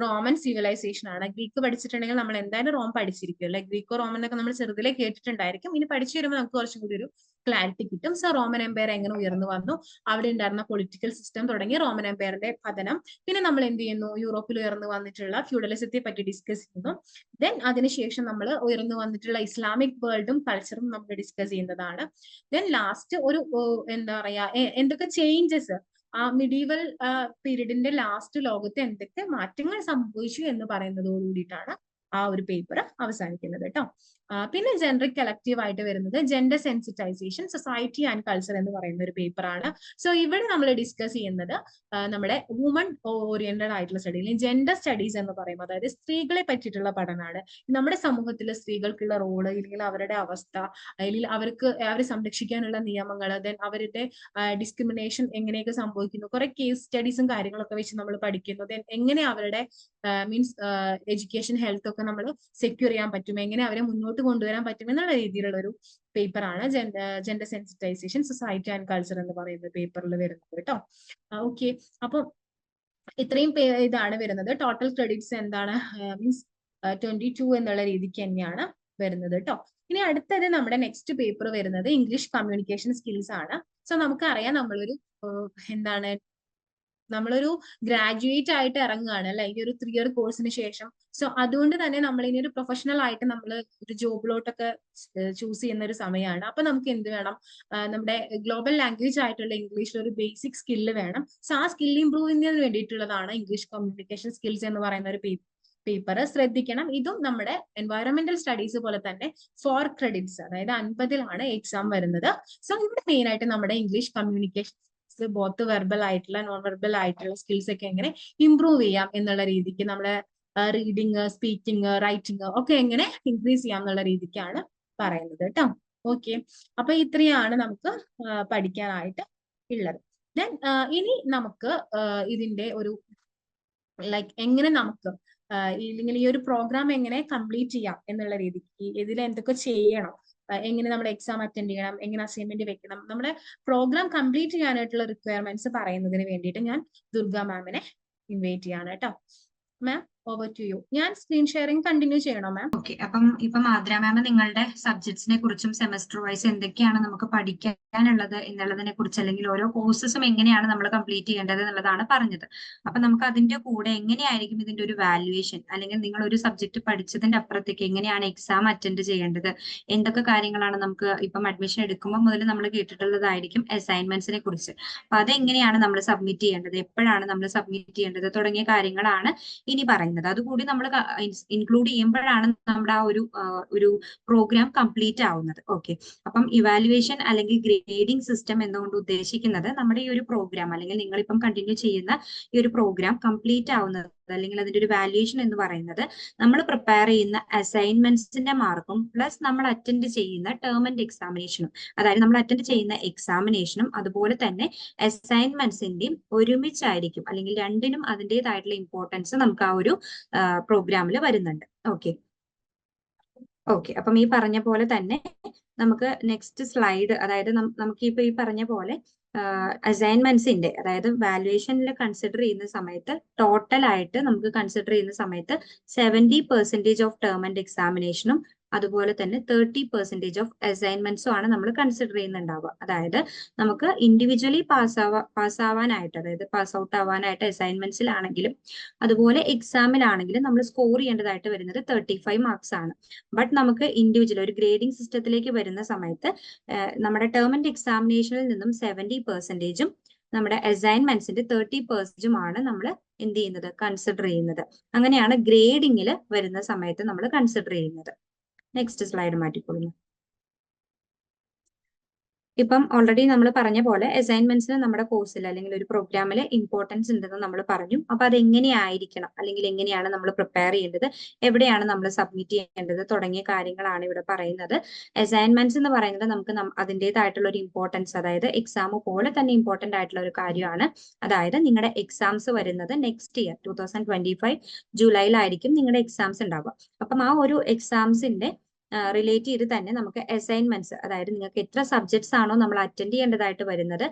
റോമൻ സിവിലൈസേഷൻ ആണ്. ഗ്രീക്ക് പഠിച്ചിട്ടുണ്ടെങ്കിൽ നമ്മൾ എന്തായാലും റോം പഠിച്ചിരിക്കും അല്ലെ. ഗ്രീക്കോ റോമൻ എന്നൊക്കെ നമ്മൾ ചെറുതിലെ കേട്ടിട്ടുണ്ടായിരിക്കും. ഇനി പഠിച്ചു വരുമ്പോൾ നമുക്ക് കുറച്ചും കൂടി ഒരു ക്ലാരിറ്റി കിട്ടും. സോ റോമൻ എംപയർ എങ്ങനെ ഉയർന്നു വന്നു, അവിടെ ഉണ്ടായിരുന്ന പൊളിറ്റിക്കൽ സിസ്റ്റം തുടങ്ങി റോമൻ എംപയറിന്റെ പതനം, പിന്നെ നമ്മൾ എന്ത് ചെയ്യുന്നു, യൂറോപ്പിൽ ഉയർന്നു വന്നിട്ടുള്ള ഫ്യൂഡലിസത്തെ പറ്റി ഡിസ്കസ് ചെയ്യുന്നു. ദെൻ അതിനുശേഷം നമ്മൾ ഉയർന്നു വന്നിട്ടുള്ള ഇസ്ലാമിക് വേൾഡും കൾച്ചറും നമ്മൾ ഡിസ്കസ് ചെയ്യുന്നതാണ്. ദെൻ ലാസ്റ്റ് ഒരു എന്താ പറയാ എന്തൊക്കെ ചേഞ്ചസ് ആ മിഡീവൽ പീരീഡിന്റെ ലാസ്റ്റ് ലോകത്ത് എന്തൊക്കെ മാറ്റങ്ങൾ സംഭവിച്ചു എന്ന് പറയുന്നതോട് കൂടിയിട്ടാണ് ആ ഒരു പേപ്പർ അവസാനിക്കുന്നത് കേട്ടോ. പിന്നെ ജനറിക് കളക്റ്റീവ് ആയിട്ട് വരുന്നത് gender sensitisation, society and culture എന്ന് പറയുന്ന ഒരു പേപ്പറാണ്. സോ ഇവിടെ നമ്മൾ ഡിസ്കസ് ചെയ്യുന്നത് നമ്മുടെ വുമൺ ഓറിയന്റഡ് ആയിട്ടുള്ള സ്റ്റഡി, അല്ലെങ്കിൽ ജെൻഡർ സ്റ്റഡീസ് എന്ന് പറയുമ്പോൾ അതായത് സ്ത്രീകളെ പറ്റിയിട്ടുള്ള പഠനമാണ്. നമ്മുടെ സമൂഹത്തിലെ സ്ത്രീകൾക്കുള്ള റോള്, അല്ലെങ്കിൽ അവരുടെ അവസ്ഥ, അല്ലെങ്കിൽ അവരെ സംരക്ഷിക്കാനുള്ള നിയമങ്ങൾ, ദെൻ അവരുടെ ഡിസ്ക്രിമിനേഷൻ എങ്ങനെയൊക്കെ സംഭവിക്കുന്നു, കുറെ കേസ് സ്റ്റഡീസും കാര്യങ്ങളൊക്കെ വെച്ച് നമ്മൾ പഠിക്കുന്നു. ദെൻ എങ്ങനെ അവരുടെ മീൻസ് എഡ്യൂക്കേഷൻ, ഹെൽത്ത് ഒക്കെ നമ്മൾ സെക്യൂർ ചെയ്യാൻ പറ്റും, എങ്ങനെ അവരെ മുന്നോട്ട് കൊണ്ടുവരാൻ പറ്റും എന്നുള്ള രീതിയിലുള്ള ഒരു പേപ്പറാണ് gender sensitisation, society and culture എന്ന് പറയുന്ന പേപ്പറിൽ വരുന്നത് കേട്ടോ. ഓക്കെ, അപ്പം ഇത്രയും ഇതാണ് വരുന്നത്. ടോട്ടൽ ക്രെഡിറ്റ്സ് എന്താണ്, മീൻസ് 22 എന്നുള്ള രീതിക്ക് തന്നെയാണ് വരുന്നത് കേട്ടോ. ഇനി അടുത്തത് നമ്മുടെ നെക്സ്റ്റ് പേപ്പർ വരുന്നത് ഇംഗ്ലീഷ് കമ്മ്യൂണിക്കേഷൻ സ്കിൽസ് ആണ്. സോ നമുക്കറിയാം നമ്മളൊരു എന്താണ് നമ്മളൊരു ഗ്രാജുവേറ്റ് ആയിട്ട് ഇറങ്ങുകയാണ് അല്ലെ, ഈ ഒരു 3 ഇയർ കോഴ്സിന് ശേഷം. സോ അതുകൊണ്ട് തന്നെ നമ്മൾ ഇനി ഒരു പ്രൊഫഷണൽ ആയിട്ട് നമ്മൾ ഒരു ജോബിലോട്ടൊക്കെ ചൂസ് ചെയ്യുന്ന ഒരു സമയമാണ്. അപ്പൊ നമുക്ക് എന്ത് വേണം, നമ്മുടെ ഗ്ലോബൽ ലാംഗ്വേജ് ആയിട്ടുള്ള ഇംഗ്ലീഷിൽ ഒരു ബേസിക് സ്കില്ല് വേണം. സോ ആ സ്കിൽ ഇംപ്രൂവ് ചെയ്യുന്നതിന് വേണ്ടിയിട്ടുള്ളതാണ് ഇംഗ്ലീഷ് കമ്മ്യൂണിക്കേഷൻ സ്കിൽസ് എന്ന് പറയുന്ന ഒരു പേപ്പർ. ശ്രദ്ധിക്കണം, ഇതും നമ്മുടെ എൻവയറമെന്റൽ സ്റ്റഡീസ് പോലെ തന്നെ 4 ക്രെഡിറ്റ്സ്, അതായത് 50-ലാണ് എക്സാം വരുന്നത്. സോ ഇവിടെ മെയിൻ ആയിട്ട് നമ്മുടെ ഇംഗ്ലീഷ് കമ്മ്യൂണിക്കേഷൻ ബോത്ത് വെർബൽ ആയിട്ടുള്ള നോൺ വെർബൽ ആയിട്ടുള്ള സ്കിൽസ് ഒക്കെ എങ്ങനെ ഇംപ്രൂവ് ചെയ്യാം എന്നുള്ള രീതിക്ക്, നമ്മളെ റീഡിങ്, സ്പീക്കിംഗ്, റൈറ്റിംഗ് ഒക്കെ എങ്ങനെ ഇൻക്രീസ് ചെയ്യാം എന്നുള്ള രീതിക്കാണ് പറയുന്നത് കേട്ടോ. ഓക്കെ, അപ്പൊ ഇത്രയാണ് നമുക്ക് പഠിക്കാനായിട്ട് ഉള്ളത്. ദെൻ ഇനി നമുക്ക് ഇതിന്റെ ഒരു ലൈക്ക് എങ്ങനെ നമുക്ക് ഇല്ലെങ്കിൽ ഈ ഒരു പ്രോഗ്രാം എങ്ങനെ കംപ്ലീറ്റ് ചെയ്യാം എന്നുള്ള രീതിക്ക്, ഇതിൽ എന്തൊക്കെ ചെയ്യണം, എങ്ങനെ നമ്മൾ എക്സാം അറ്റൻഡ് ചെയ്യണം, എങ്ങനെ അസൈൻമെന്റ് വെക്കണം, നമ്മുടെ പ്രോഗ്രാം കംപ്ലീറ്റ് ചെയ്യാനായിട്ടുള്ള റിക്വയർമെന്റ്സ് പറയുന്നതിന് വേണ്ടിയിട്ട് ഞാൻ ദുർഗ മാമിനെ ഇൻവൈറ്റ് ചെയ്യാണ് കേട്ടോ. മാം, ഓവർ ടു യു. ഞാൻ സ്ക്രീൻ ഷെയറിംഗ് കണ്ടിന്യൂ ചെയ്യണോ മാം? ഓക്കെ, അപ്പം ഇപ്പം ആദ്ര മാം നിങ്ങളുടെ സബ്ജക്ട്സിനെ കുറിച്ചും സെമസ്റ്റർ വൈസ് എന്തൊക്കെയാണ് നമുക്ക് പഠിക്കാനുള്ളത് എന്നുള്ളതിനെ കുറിച്ച്, അല്ലെങ്കിൽ ഓരോ കോഴ്സസും എങ്ങനെയാണ് നമ്മൾ കംപ്ലീറ്റ് ചെയ്യേണ്ടത് എന്നുള്ളതാണ് പറഞ്ഞത്. അപ്പൊ നമുക്ക് അതിന്റെ കൂടെ എങ്ങനെയായിരിക്കും ഇതിന്റെ ഒരു വാല്യുവേഷൻ, അല്ലെങ്കിൽ നിങ്ങൾ ഒരു സബ്ജക്ട് പഠിച്ചതിന്റെ അപ്പുറത്തേക്ക് എങ്ങനെയാണ് എക്സാം അറ്റൻഡ് ചെയ്യേണ്ടത്, എന്തൊക്കെ കാര്യങ്ങളാണ് നമുക്ക് ഇപ്പം അഡ്മിഷൻ എടുക്കുമ്പോൾ മുതൽ നമ്മൾ കേട്ടിട്ടുള്ളതായിരിക്കും അസൈൻമെന്റ്സിനെ കുറിച്ച്. അപ്പൊ അതെങ്ങനെയാണ് നമ്മൾ സബ്മിറ്റ് ചെയ്യേണ്ടത്, എപ്പോഴാണ് നമ്മൾ സബ്മിറ്റ് ചെയ്യേണ്ടത് തുടങ്ങിയ കാര്യങ്ങളാണ് ഇനി പറയുന്നത്. അതുകൂടി നമ്മൾ ഇൻക്ലൂഡ് ചെയ്യുമ്പോഴാണ് നമ്മുടെ ആ ഒരു പ്രോഗ്രാം കംപ്ലീറ്റ് ആവുന്നത്. ഓക്കെ, അപ്പം ഇവാലുവേഷൻ അല്ലെങ്കിൽ ഗ്രേഡിംഗ് സിസ്റ്റം എന്നുകൊണ്ട് ഉദ്ദേശിക്കുന്നത് നമ്മുടെ ഈ ഒരു പ്രോഗ്രാം, അല്ലെങ്കിൽ നിങ്ങളിപ്പം കണ്ടിന്യൂ ചെയ്യുന്ന ഈ ഒരു പ്രോഗ്രാം കംപ്ലീറ്റ് ആവുന്നത്, അല്ലെങ്കിൽ അതിന്റെ ഒരു വാല്യുവേഷൻ എന്ന് പറയുന്നത് നമ്മൾ പ്രിപ്പയർ ചെയ്യുന്ന അസൈൻമെന്റ്സിന്റെ മാർക്കും പ്ലസ് നമ്മൾ അറ്റൻഡ് ചെയ്യുന്ന ടേം ആൻഡ് എക്സാമിനേഷനും, അതായത് നമ്മൾ അറ്റൻഡ് ചെയ്യുന്ന എക്സാമിനേഷനും അതുപോലെ തന്നെ അസൈൻമെന്റ്സിന്റെയും ഒരുമിച്ചായിരിക്കും, അല്ലെങ്കിൽ രണ്ടിനും അതിൻ്റെതായിട്ടുള്ള ഇമ്പോർട്ടൻസ് നമുക്ക് ആ ഒരു പ്രോഗ്രാമിൽ വരുന്നുണ്ട്. ഓക്കെ, അപ്പം ഈ പറഞ്ഞ പോലെ തന്നെ നമുക്ക് നെക്സ്റ്റ് സ്ലൈഡ്, അതായത് നമുക്ക് ഇപ്പൊ ഈ പറഞ്ഞ പോലെ അസൈൻമെന്റ്സിന്റെ, അതായത് വാല്യുവേഷനിൽ കൺസിഡർ ചെയ്യുന്ന സമയത്ത് ടോട്ടൽ ആയിട്ട് നമുക്ക് കൺസിഡർ ചെയ്യുന്ന സമയത്ത് 70% ഓഫ് ടേം ആൻഡ് എക്സാമിനേഷനും അതുപോലെ തന്നെ 30% ഓഫ് അസൈൻമെന്റ്സും ആണ് നമ്മൾ കൺസിഡർ ചെയ്യുന്നുണ്ടാവുക. അതായത് നമുക്ക് ഇൻഡിവിജ്വലി പാസ്സാവാനായിട്ട്, അതായത് പാസ് ഔട്ട് ആവാനായിട്ട് അസൈൻമെന്റ്സിലാണെങ്കിലും അതുപോലെ എക്സാമിലാണെങ്കിലും നമ്മൾ സ്കോർ ചെയ്യേണ്ടതായിട്ട് വരുന്നത് 35 മാർക്സ് ആണ്. ബട്ട് നമുക്ക് ഇൻഡിവിജ്വൽ ഒരു ഗ്രേഡിംഗ് സിസ്റ്റത്തിലേക്ക് വരുന്ന സമയത്ത് നമ്മുടെ ടേം ആൻഡ് എക്സാമിനേഷനിൽ നിന്നും 70%ഉം നമ്മുടെ അസൈൻമെന്റ്സിന്റെ 30%ഉം ആണ് നമ്മൾ എന്ത് ചെയ്യുന്നത്, കൺസിഡർ ചെയ്യുന്നത്. അങ്ങനെയാണ് ഗ്രേഡിങ്ങിൽ വരുന്ന സമയത്ത് നമ്മൾ കൺസിഡർ ചെയ്യുന്നത്. നെക്സ്റ്റ് സ്ലൈഡ് മാറ്റിക്കൊള്ളുന്നു. ഇപ്പം ഓൾറെഡി നമ്മൾ പറഞ്ഞ പോലെ അസൈൻമെന്റ്സിന് നമ്മുടെ കോഴ്സിൽ അല്ലെങ്കിൽ ഒരു പ്രോഗ്രാമിൽ ഇമ്പോർട്ടൻസ് ഉണ്ടെന്ന് നമ്മൾ പറഞ്ഞു. അപ്പൊ അത് എങ്ങനെയായിരിക്കണം, അല്ലെങ്കിൽ എങ്ങനെയാണ് നമ്മൾ പ്രിപ്പയർ ചെയ്യേണ്ടത്, എവിടെയാണ് നമ്മൾ സബ്മിറ്റ് ചെയ്യേണ്ടത് തുടങ്ങിയ കാര്യങ്ങളാണ് ഇവിടെ പറയുന്നത്. അസൈൻമെന്റ്സ് എന്ന് പറയുന്നത് നമുക്ക് അതിൻ്റെതായിട്ടുള്ള ഒരു ഇമ്പോർട്ടൻസ്, അതായത് എക്സാം പോലെ തന്നെ ഇമ്പോർട്ടന്റ് ആയിട്ടുള്ള ഒരു കാര്യമാണ്. അതായത് നിങ്ങളുടെ എക്സാംസ് വരുന്നത് നെക്സ്റ്റ് ഇയർ 2025 ജൂലൈയിലായിരിക്കും നിങ്ങളുടെ എക്സാംസ് ഉണ്ടാവുക. അപ്പം ആ ഒരു എക്സാംസിന്റെ റിലേറ്റ് ചെയ്ത് തന്നെ നമുക്ക് അസൈൻമെന്റ്സ്, അതായത് നിങ്ങൾക്ക് എത്ര സബ്ജക്ട്സ് ആണോ നമ്മൾ അറ്റൻഡ് ചെയ്യേണ്ടതായിട്ട് വരുന്നത്,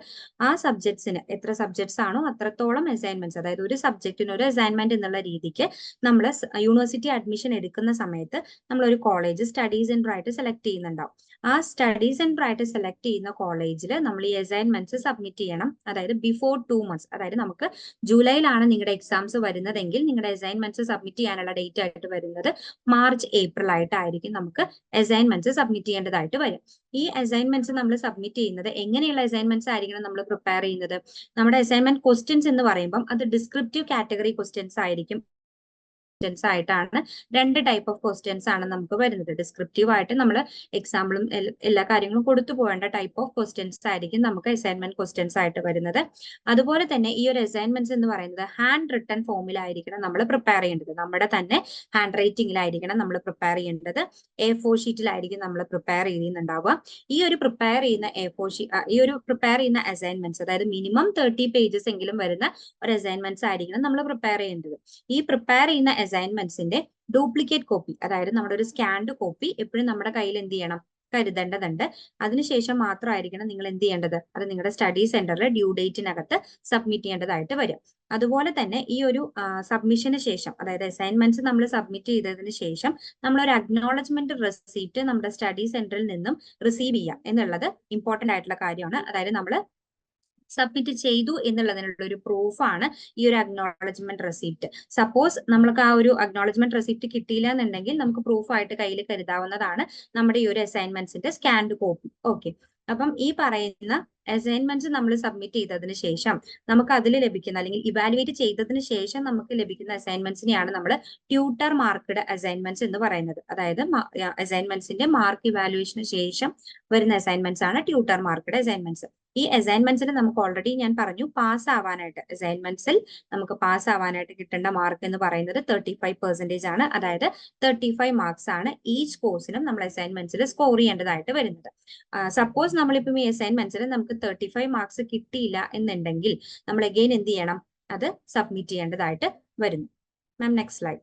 ആ സബ്ജക്ട്സിന് എത്ര സബ്ജക്ട്സ് ആണോ അത്രത്തോളം അസൈൻമെന്റ്സ്, അതായത് ഒരു സബ്ജക്റ്റിന് ഒരു അസൈൻമെന്റ് എന്നുള്ള രീതിക്ക് നമ്മൾ യൂണിവേഴ്സിറ്റി അഡ്മിഷൻ എടുക്കുന്ന സമയത്ത് നമ്മൾ ഒരു കോളേജ് സ്റ്റഡി സെന്റർ ആയിട്ട് സെലക്ട് ചെയ്യുന്നുണ്ടാവും. ആ സ്റ്റഡി സെന്റർ ആയിട്ട് സെലക്ട് ചെയ്യുന്ന കോളേജിൽ നമ്മൾ ഈ അസൈൻമെന്റ്സ് സബ്മിറ്റ് ചെയ്യണം. അതായത് ബിഫോർ 2 months, അതായത് നമുക്ക് ജൂലൈയിലാണ് നിങ്ങളുടെ എക്സാംസ് വരുന്നതെങ്കിൽ നിങ്ങളുടെ അസൈൻമെന്റ്സ് സബ്മിറ്റ് ചെയ്യാനുള്ള ഡേറ്റ് ആയിട്ട് വരുന്നത് മാർച്ച് ഏപ്രിൽ ആയിട്ടായിരിക്കും നമുക്ക് അസൈൻമെന്റ്സ് സബ്മിറ്റ് ചെയ്യേണ്ടതായിട്ട് വരും. ഈ അസൈൻമെന്റ്സ് നമ്മൾ സബ്മിറ്റ് ചെയ്യുന്നത് എങ്ങനെയുള്ള അസൈൻമെന്റ്സ് ആയിരിക്കണം നമ്മൾ പ്രിപ്പയർ ചെയ്യുന്നത്? നമ്മുടെ അസൈൻമെന്റ് ക്വസ്റ്റ്യൻസ് എന്ന് പറയുമ്പോൾ അത് ഡിസ്ക്രിപ്റ്റീവ് കാറ്റഗറി ക്വസ്റ്റ്യൻസ് ആയിരിക്കും. ആയിട്ടാണ് 2 ടൈപ്പ് ഓഫ് ക്വസ്റ്റ്യൻസ് ആണ് നമുക്ക് വരുന്നത്. ഡിസ്ക്രിപ്റ്റീവ് ആയിട്ട് നമ്മൾ എക്സാമ്പിളും എല്ലാ കാര്യങ്ങളും കൊടുത്തു പോകേണ്ട ടൈപ്പ് ഓഫ് ക്വസ്റ്റ്യൻസ് ആയിരിക്കും നമുക്ക് അസൈൻമെന്റ് ക്വസ്റ്റ്യൻസ് ആയിട്ട് വരുന്നത്. അതുപോലെ തന്നെ ഈ ഒരു അസൈൻമെന്റ്സ് എന്ന് പറയുന്നത് ഹാൻഡ് റിട്ടൺ ഫോമിലായിരിക്കണം നമ്മൾ പ്രിപ്പയർ ചെയ്യേണ്ടത്. നമ്മുടെ തന്നെ ഹാൻഡ് റൈറ്റിംഗിലായിരിക്കണം നമ്മൾ പ്രിപ്പയർ ചെയ്യേണ്ടത്. A4 ഷീറ്റിലായിരിക്കും നമ്മൾ പ്രിപ്പയർ ചെയ്യുന്നുണ്ടാവുക. ഈ ഒരു പ്രിപ്പയർ ചെയ്യുന്ന അസൈൻമെന്റ്സ്, അതായത് മിനിമം 30 പേജസ് എങ്കിലും വരുന്ന ഒരു അസൈൻമെന്റ്സ് ആയിരിക്കണം നമ്മൾ പ്രിപ്പയർ ചെയ്യേണ്ടത്. ഈ പ്രിപ്പയർ ചെയ്യുന്ന അസൈൻമെന്റ്സിന്റെ ഡ്യൂപ്ലിക്കേറ്റ് കോപ്പി, അതായത് നമ്മുടെ ഒരു സ്കാൻഡ് കോപ്പി എപ്പോഴും നമ്മുടെ കയ്യിൽ എന്ത് ചെയ്യണം, കരുതേണ്ടതുണ്ട്. അതിനുശേഷം മാത്രമായിരിക്കണം നിങ്ങൾ എന്ത് ചെയ്യേണ്ടത്, അത് നിങ്ങളുടെ സ്റ്റഡി സെന്ററിൽ ഡ്യൂ ഡേറ്റിനകത്ത് സബ്മിറ്റ് ചെയ്യേണ്ടതായിട്ട് വരും. അതുപോലെ തന്നെ ഈ ഒരു സബ്മിഷന് ശേഷം, അതായത് അസൈൻമെന്റ്സ് നമ്മൾ സബ്മിറ്റ് ചെയ്തതിന് ശേഷം നമ്മൾ ഒരു അക്നോളജ്മെന്റ് റെസീപ്റ്റ് നമ്മുടെ സ്റ്റഡി സെന്ററിൽ നിന്നും റിസീവ് ചെയ്യാം എന്നുള്ളത് ഇമ്പോർട്ടന്റ് ആയിട്ടുള്ള കാര്യമാണ്. അതായത് നമ്മൾ സബ്മിറ്റ് ചെയ്തു എന്നുള്ളതിനുള്ള ഒരു പ്രൂഫാണ് ഈ ഒരു അക്നോളജ്മെന്റ് റെസിപ്റ്റ്. സപ്പോസ് നമ്മൾക്ക് ആ ഒരു അക്നോളജ്മെന്റ് റെസിപ്റ്റ് കിട്ടിയില്ല എന്നുണ്ടെങ്കിൽ നമുക്ക് പ്രൂഫായിട്ട് കയ്യിൽ കരുതാവുന്നതാണ് നമ്മുടെ ഈ ഒരു അസൈൻമെന്റ്സിന്റെ സ്കാൻഡ് കോപ്പി. ഓക്കെ, അപ്പം ഈ പറയുന്ന അസൈൻമെന്റ്സ് നമ്മൾ സബ്മിറ്റ് ചെയ്തതിന് ശേഷം നമുക്ക് അതിൽ ലഭിക്കുന്ന, അല്ലെങ്കിൽ ഇവാലുവേറ്റ് ചെയ്തതിന് ശേഷം നമുക്ക് ലഭിക്കുന്ന അസൈൻമെന്റ്സിനെയാണ് നമ്മൾ ട്യൂട്ടർ മാർക്ക്ഡ് അസൈൻമെന്റ്സ് എന്ന് പറയുന്നത്. അതായത് അസൈൻമെന്റ്സിന്റെ മാർക്ക് ഇവാലുവേഷന് ശേഷം വരുന്ന അസൈൻമെന്റ്സ് ആണ് ട്യൂട്ടർ മാർക്ക്ഡ് അസൈൻമെന്റ്സ്. ഈ അസൈൻമെന്റ്സിൽ നമുക്ക് ഓൾറെഡി ഞാൻ പറഞ്ഞു, പാസ് ആവാനായിട്ട്, അസൈൻമെന്റ്സിൽ നമുക്ക് പാസ് ആവാനായിട്ട് കിട്ടേണ്ട മാർക്ക് എന്ന് പറയുന്നത് 35% ആണ്. അതായത് 35 മാർക്സ് ആണ് ഈച്ച് കോഴ്സിനും നമ്മൾ അസൈൻമെന്റ്സിൽ സ്കോർ ചെയ്യേണ്ടതായിട്ട് വരുന്നത്. സപ്പോസ് നമ്മളിപ്പം ഈ അസൈൻമെന്റ്സിൽ നമുക്ക് 35 മാർക്സ് കിട്ടിയില്ല എന്നുണ്ടെങ്കിൽ നമ്മൾ അഗെയിൻ എന്ത് ചെയ്യണം, അത് സബ്മിറ്റ് ചെയ്യേണ്ടതായിട്ട് വരുന്നു. Ma'am next slide.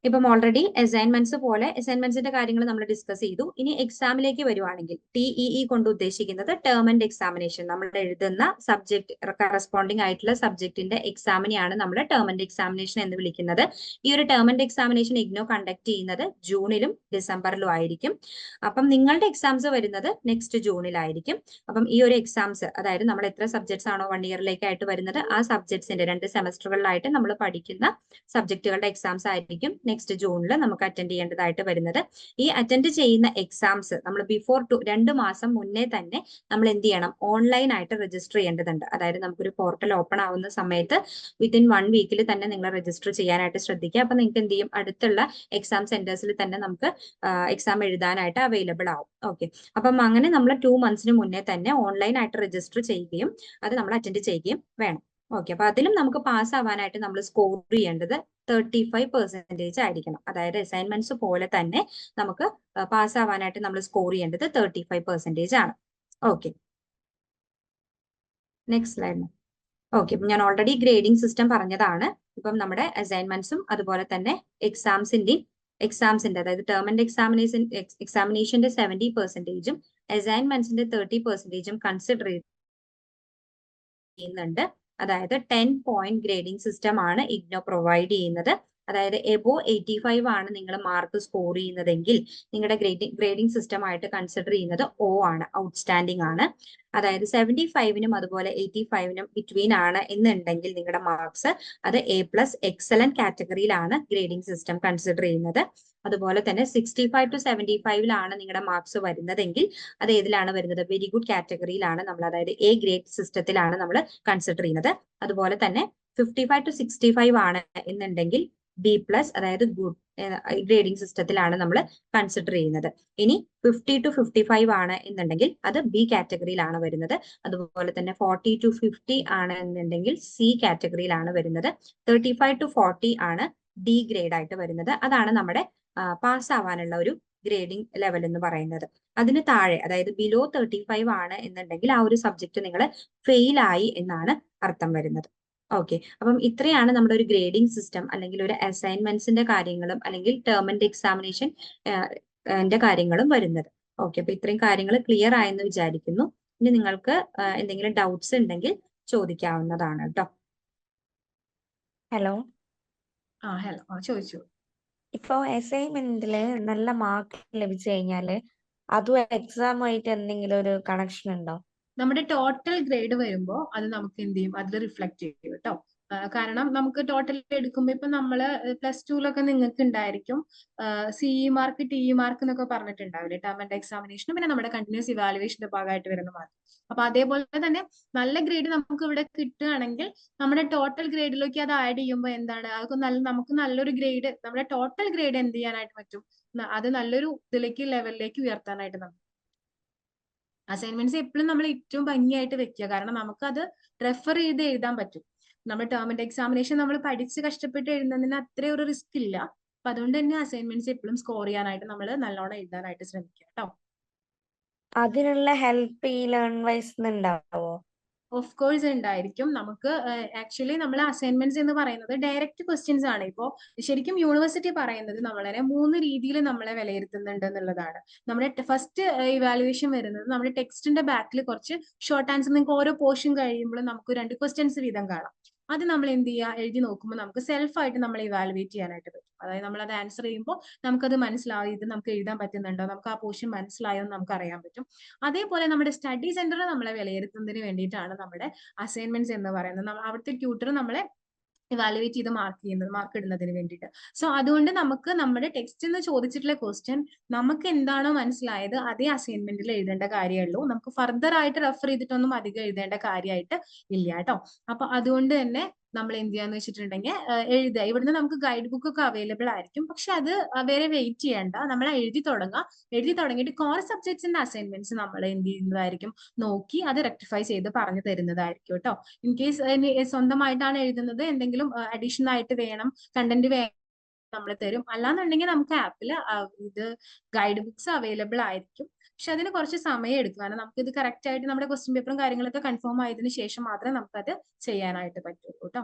ഇപ്പം ഓൾറെഡി അസൈൻമെന്റ്സ് പോലെ അസൈൻമെന്റ്സിന്റെ കാര്യങ്ങൾ നമ്മൾ ഡിസ്കസ് ചെയ്തു. ഇനി എക്സാമിലേക്ക് വരുവാണെങ്കിൽ TEE കൊണ്ട് ഉദ്ദേശിക്കുന്നത് ടേം ആൻഡ് എക്സാമിനേഷൻ. നമ്മൾ എഴുതുന്ന സബ്ജക്ട് കറസ്പോണ്ടിങ് ആയിട്ടുള്ള സബ്ജക്റ്റിന്റെ എക്സാമിനെയാണ് നമ്മൾ ടേം ആൻഡ് എക്സാമിനേഷൻ എന്ന് വിളിക്കുന്നത്. ഈ ഒരു term and examination IGNOU conduct ചെയ്യുന്നത് ജൂണിലും ഡിസംബറിലും ആയിരിക്കും. അപ്പം നിങ്ങളുടെ എക്സാംസ് വരുന്നത് നെക്സ്റ്റ് ജൂണിലായിരിക്കും. അപ്പം ഈ ഒരു എക്സാംസ്, അതായത് നമ്മൾ എത്ര സബ്ജക്ട്സ് ആണോ 1 ഇയറിലേക്കായിട്ട് വരുന്നത്, ആ സബ്ജക്ട്സിന്റെ 2 സെമസ്റ്ററുകളിലായിട്ട് നമ്മൾ പഠിക്കുന്ന സബ്ജക്റ്റുകളുടെ എക്സാംസ് ആയിരിക്കും നെക്സ്റ്റ് ജൂണിൽ നമുക്ക് അറ്റൻഡ് ചെയ്യേണ്ടതായിട്ട് വരുന്നത്. ഈ അറ്റൻഡ് ചെയ്യുന്ന എക്സാംസ് നമ്മൾ ബിഫോർ 2 മാസം മുന്നേ തന്നെ നമ്മൾ എന്ത് ചെയ്യണം, ഓൺലൈൻ ആയിട്ട് രജിസ്റ്റർ ചെയ്യേണ്ടതുണ്ട്. അതായത് നമുക്കൊരു പോർട്ടൽ ഓപ്പൺ ആവുന്ന സമയത്ത് വിത്തിൻ 1 വീക്കിൽ തന്നെ നിങ്ങൾ രജിസ്റ്റർ ചെയ്യാനായിട്ട് ശ്രദ്ധിക്കുക. അപ്പൊ നിങ്ങൾക്ക് എന്ത് ചെയ്യും, അടുത്തുള്ള എക്സാം സെന്റേഴ്സിൽ തന്നെ നമുക്ക് എക്സാം എഴുതാനായിട്ട് അവൈലബിൾ ആവും. ഓക്കെ, അപ്പം അങ്ങനെ നമ്മൾ 2 മന്ത്സിന് മുന്നേ തന്നെ ഓൺലൈൻ ആയിട്ട് രജിസ്റ്റർ ചെയ്യുകയും അത് നമ്മൾ അറ്റൻഡ് ചെയ്യുകയും വേണം. ഓക്കെ, അപ്പൊ അതിലും നമുക്ക് പാസ് ആവാനായിട്ട് നമ്മൾ സ്കോർ ചെയ്യേണ്ടത് 35% ആയിരിക്കണം. അതായത് അസൈൻമെന്റ്സ് പോലെ തന്നെ നമുക്ക് പാസ് ആവാനായിട്ട് നമ്മൾ സ്കോർ ചെയ്യേണ്ടത് 35% ആണ്. Okay, next slide. ഓക്കെ, ഞാൻ ഓൾറെഡി ഗ്രേഡിംഗ് സിസ്റ്റം പറഞ്ഞതാണ്. ഇപ്പം നമ്മുടെ അസൈൻമെന്റ്സും അതുപോലെ തന്നെ എക്സാംസിന്റെ അതായത് ടേം ആൻഡ് എക്സാമിനേഷന്റെ 70%ഉം അസൈൻമെന്റ്സിന്റെ 30%ഉം കൺസിഡർ ചെയ്യുന്നുണ്ട്. അതായത് 10 പോയിന്റ് ഗ്രേഡിംഗ് സിസ്റ്റം ആണ് ഇഗ്നോ പ്രൊവൈഡ് ചെയ്യുന്നത്. അതായത് എബോ 85 ആണ് നിങ്ങൾ മാർക്ക് സ്കോർ ചെയ്യുന്നതെങ്കിൽ നിങ്ങളുടെ ഗ്രേഡിംഗ് സിസ്റ്റം ആയിട്ട് കൺസിഡർ ചെയ്യുന്നത് O ആണ്, ഔട്ട്സ്റ്റാൻഡിംഗ് ആണ്. അതായത് 75നും അതുപോലെ 85നും ബിറ്റ്വീൻ ആണ് എന്നുണ്ടെങ്കിൽ നിങ്ങളുടെ മാർക്സ് അത് A+ എക്സലന്റ് കാറ്റഗറിയിലാണ് ഗ്രേഡിംഗ് സിസ്റ്റം കൺസിഡർ ചെയ്യുന്നത്. അതുപോലെ തന്നെ 65 to 75ലാണ് നിങ്ങളുടെ മാർക്സ് വരുന്നതെങ്കിൽ അത് ഏതിലാണ് വരുന്നത്, വെരി ഗുഡ് കാറ്റഗറിയിലാണ് നമ്മൾ, അതായത് A ഗ്രേഡ് സിസ്റ്റത്തിലാണ് നമ്മൾ കൺസിഡർ ചെയ്യുന്നത്. അതുപോലെ തന്നെ 55 to 65 ആണ് എന്നുണ്ടെങ്കിൽ B+, അതായത് ഗുഡ് ഗ്രേഡിംഗ് സിസ്റ്റത്തിലാണ് നമ്മൾ കൺസിഡർ ചെയ്യുന്നത്. ഇനി 50 to 55 ആണ് എന്നുണ്ടെങ്കിൽ അത് B കാറ്റഗറിയിലാണ് വരുന്നത്. അതുപോലെ തന്നെ 40 to 50 ആണ് എന്നുണ്ടെങ്കിൽ C കാറ്റഗറിയിലാണ് വരുന്നത്. 35 to 40 ആണ് D ഗ്രേഡ് ആയിട്ട് വരുന്നത്. അതാണ് നമ്മുടെ പാസ് ആവാനുള്ള ഒരു ഗ്രേഡിംഗ് ലെവൽ എന്ന് പറയുന്നത്. അതിന് താഴെ, അതായത് ബിലോ 35 ആണ് എന്നുണ്ടെങ്കിൽ ആ ഒരു സബ്ജക്ട് നിങ്ങൾ ഫെയിൽ ആയി എന്നാണ് അർത്ഥം വരുന്നത്. ഓക്കെ, അപ്പം ഇത്രയാണ് നമ്മുടെ ഒരു ഗ്രേഡിംഗ് സിസ്റ്റം അല്ലെങ്കിൽ ഒരു അസൈൻമെന്റ്സിന്റെ കാര്യങ്ങളും അല്ലെങ്കിൽ ടേം ആൻഡ് എക്സാമിനേഷൻ കാര്യങ്ങളും വരുന്നത്. ഓക്കെ, അപ്പൊ ഇത്രയും കാര്യങ്ങൾ ക്ലിയർ ആയെന്ന് വിചാരിക്കുന്നു. ഇനി നിങ്ങൾക്ക് എന്തെങ്കിലും ഡൗട്ട്സ് ഉണ്ടെങ്കിൽ ചോദിക്കാവുന്നതാണ് കേട്ടോ. ഹലോ, ഹലോ, ചോദിച്ചു. ഇപ്പൊ അസൈൻമെന്റില് നല്ല മാർക്ക് ലഭിച്ചു കഴിഞ്ഞാല് അതും എക്സാമായിട്ട് എന്തെങ്കിലും ഒരു കണക്ഷൻ ഉണ്ടോ? നമ്മുടെ ടോട്ടൽ ഗ്രേഡ് വരുമ്പോൾ അത് നമുക്ക് എന്ത് ചെയ്യും, അതിൽ റിഫ്ലക്ട് ചെയ്യും കേട്ടോ. കാരണം നമുക്ക് ടോട്ടൽ എടുക്കുമ്പോൾ ഇപ്പൊ നമ്മള് +2 നിങ്ങൾക്ക് ഉണ്ടായിരിക്കും CE മാർക്ക്, TE മാർക്ക് എന്നൊക്കെ പറഞ്ഞിട്ടുണ്ടാവില്ലേ, ടേം ആൻഡ് എക്സാമിനേഷനും പിന്നെ നമ്മുടെ കണ്ടിന്യൂസ് ഇവാലുവേഷന്റെ ഭാഗമായിട്ട് വരുന്ന മാർക്ക്. അപ്പൊ അതേപോലെ തന്നെ നല്ല ഗ്രേഡ് നമുക്ക് ഇവിടെ കിട്ടുകയാണെങ്കിൽ നമ്മുടെ ടോട്ടൽ ഗ്രേഡിലേക്ക് അത് ആഡ് ചെയ്യുമ്പോൾ എന്താണ്, അതൊക്കെ നമുക്ക് നല്ലൊരു ഗ്രേഡ്, നമ്മുടെ ടോട്ടൽ ഗ്രേഡ് എന്ത് ചെയ്യാനായിട്ട് പറ്റും, അത് നല്ലൊരു ലെവലിലേക്ക് ഉയർത്താനായിട്ട് നമുക്ക്. അസൈൻമെന്റ്സ് എപ്പോഴും നമ്മൾ ഏറ്റവും ഭംഗിയായിട്ട് വെക്കുക, കാരണം നമുക്കത് റെഫർ ചെയ്ത് എഴുതാൻ പറ്റും. നമ്മൾ ടേം ആൻഡ് എക്സാമിനേഷൻ നമ്മൾ പഠിച്ച് കഷ്ടപ്പെട്ട് എഴുതുന്നതിന് അത്രയും ഒരു റിസ്ക് ഇല്ല. അപ്പൊ അതുകൊണ്ട് തന്നെ അസൈൻമെന്റ്സ് എപ്പോഴും സ്കോർ ചെയ്യാനായിട്ട് നമ്മൾ നല്ലോണം എഴുതാനായിട്ട് ശ്രമിക്കുക കേട്ടോ. അതിനുള്ള ഹെൽപ്പ് ഈ ലേൺ വൈസ് ഉണ്ടാവോ? ഓഫ് കോഴ്സ് ഉണ്ടായിരിക്കും. നമുക്ക് ആക്ച്വലി നമ്മൾ അസൈൻമെന്റ്സ് എന്ന് പറയുന്നത് ഡയറക്റ്റ് ക്വസ്റ്റ്യൻസ് ആണ്. ഇപ്പോൾ ശരിക്കും യൂണിവേഴ്സിറ്റി പറയുന്നത് നമ്മളെ 3 രീതിയിൽ നമ്മളെ വിലയിരുത്തുന്നുണ്ട് എന്നുള്ളതാണ്. നമ്മുടെ ഫസ്റ്റ് ഇവാലുവേഷൻ വരുന്നത് നമ്മുടെ ടെക്സ്റ്റിന്റെ ബാക്കിൽ കുറച്ച് ഷോർട്ട് ആൻസർ, നിങ്ങൾക്ക് ഓരോ പോർഷൻ കഴിയുമ്പോൾ നമുക്ക് 2 ക്വസ്റ്റ്യൻസ് വീതം കാണാം. അത് നമ്മൾ എന്ത് ചെയ്യുക, എഴുതി നോക്കുമ്പോൾ നമുക്ക് സെൽഫായിട്ട് നമ്മൾ ഇവാലുവേറ്റ് ചെയ്യാനായിട്ട് പറ്റും. അതായത് നമ്മൾ അത് ആൻസർ ചെയ്യുമ്പോൾ നമുക്കത് മനസ്സിലാവും, ഇത് നമുക്ക് എഴുതാൻ പറ്റുന്നുണ്ടോ, നമുക്ക് ആ പോർഷൻ മനസ്സിലായോ എന്ന് നമുക്ക് അറിയാൻ പറ്റും. അതേപോലെ നമ്മുടെ സ്റ്റഡി സെന്റർ നമ്മളെ വിലയിരുത്തുന്നതിന് വേണ്ടിയിട്ടാണ് നമ്മുടെ അസൈൻമെന്റ്സ് എന്ന് പറയുന്നത്. അവിടുത്തെ ട്യൂട്ടർ നമ്മളെ ഇവാലുവേറ്റ് ചെയ്ത് മാർക്ക് ഇടുന്നതിന് വേണ്ടിയിട്ട്. സോ അതുകൊണ്ട് നമുക്ക് നമ്മുടെ ടെക്സ്റ്റ് എന്ന് ചോദിച്ചിട്ടുള്ള ക്വസ്റ്റ്യൻ നമുക്ക് എന്താണോ മനസ്സിലായത് അതേ അസൈൻമെന്റിൽ എഴുതേണ്ട കാര്യമുള്ളൂ. നമുക്ക് ഫർദർ ആയിട്ട് റെഫർ ചെയ്തിട്ടൊന്നും അധികം എഴുതേണ്ട കാര്യമായിട്ട് ഇല്ല കേട്ടോ. അപ്പൊ അതുകൊണ്ട് തന്നെ നമ്മൾ എന്ത് ചെയ്യാന്ന് വെച്ചിട്ടുണ്ടെങ്കിൽ എഴുതുക. ഇവിടുന്ന് നമുക്ക് ഗൈഡ് ബുക്ക് ഒക്കെ അവൈലബിൾ ആയിരിക്കും, പക്ഷെ അത് വരെ വെയിറ്റ് ചെയ്യേണ്ട, നമ്മൾ എഴുതി തുടങ്ങിയിട്ട് കോർ സബ്ജക്ട്സിന്റെ അസൈൻമെന്റ്സ് നമ്മൾ എന്ത് ചെയ്യുന്നതായിരിക്കും, നോക്കി അത് റെക്ടിഫൈ ചെയ്ത് പറഞ്ഞു തരുന്നതായിരിക്കും കേട്ടോ. ഇൻ കേസ് സ്വന്തമായിട്ടാണ് എഴുതുന്നത്, എന്തെങ്കിലും അഡീഷണൽ ആയിട്ട് വേണം, കണ്ടന്റ് നമ്മൾ തരും. അല്ലാന്നുണ്ടെങ്കിൽ നമുക്ക് ആപ്പിൽ ഇത് ഗൈഡ് ബുക്സ് അവൈലബിൾ ആയിരിക്കും. പക്ഷെ അതിന് കുറച്ച് സമയം എടുക്കും, കാരണം നമുക്ക് ഇത് കറക്റ്റ് ആയിട്ട് നമ്മുടെ ക്വസ്റ്റ്യൻ പേപ്പറും കാര്യങ്ങളൊക്കെ കൺഫേം ആയതിനു ശേഷം മാത്രമേ നമുക്കത് ചെയ്യാനായിട്ട് പറ്റുള്ളൂ കേട്ടോ.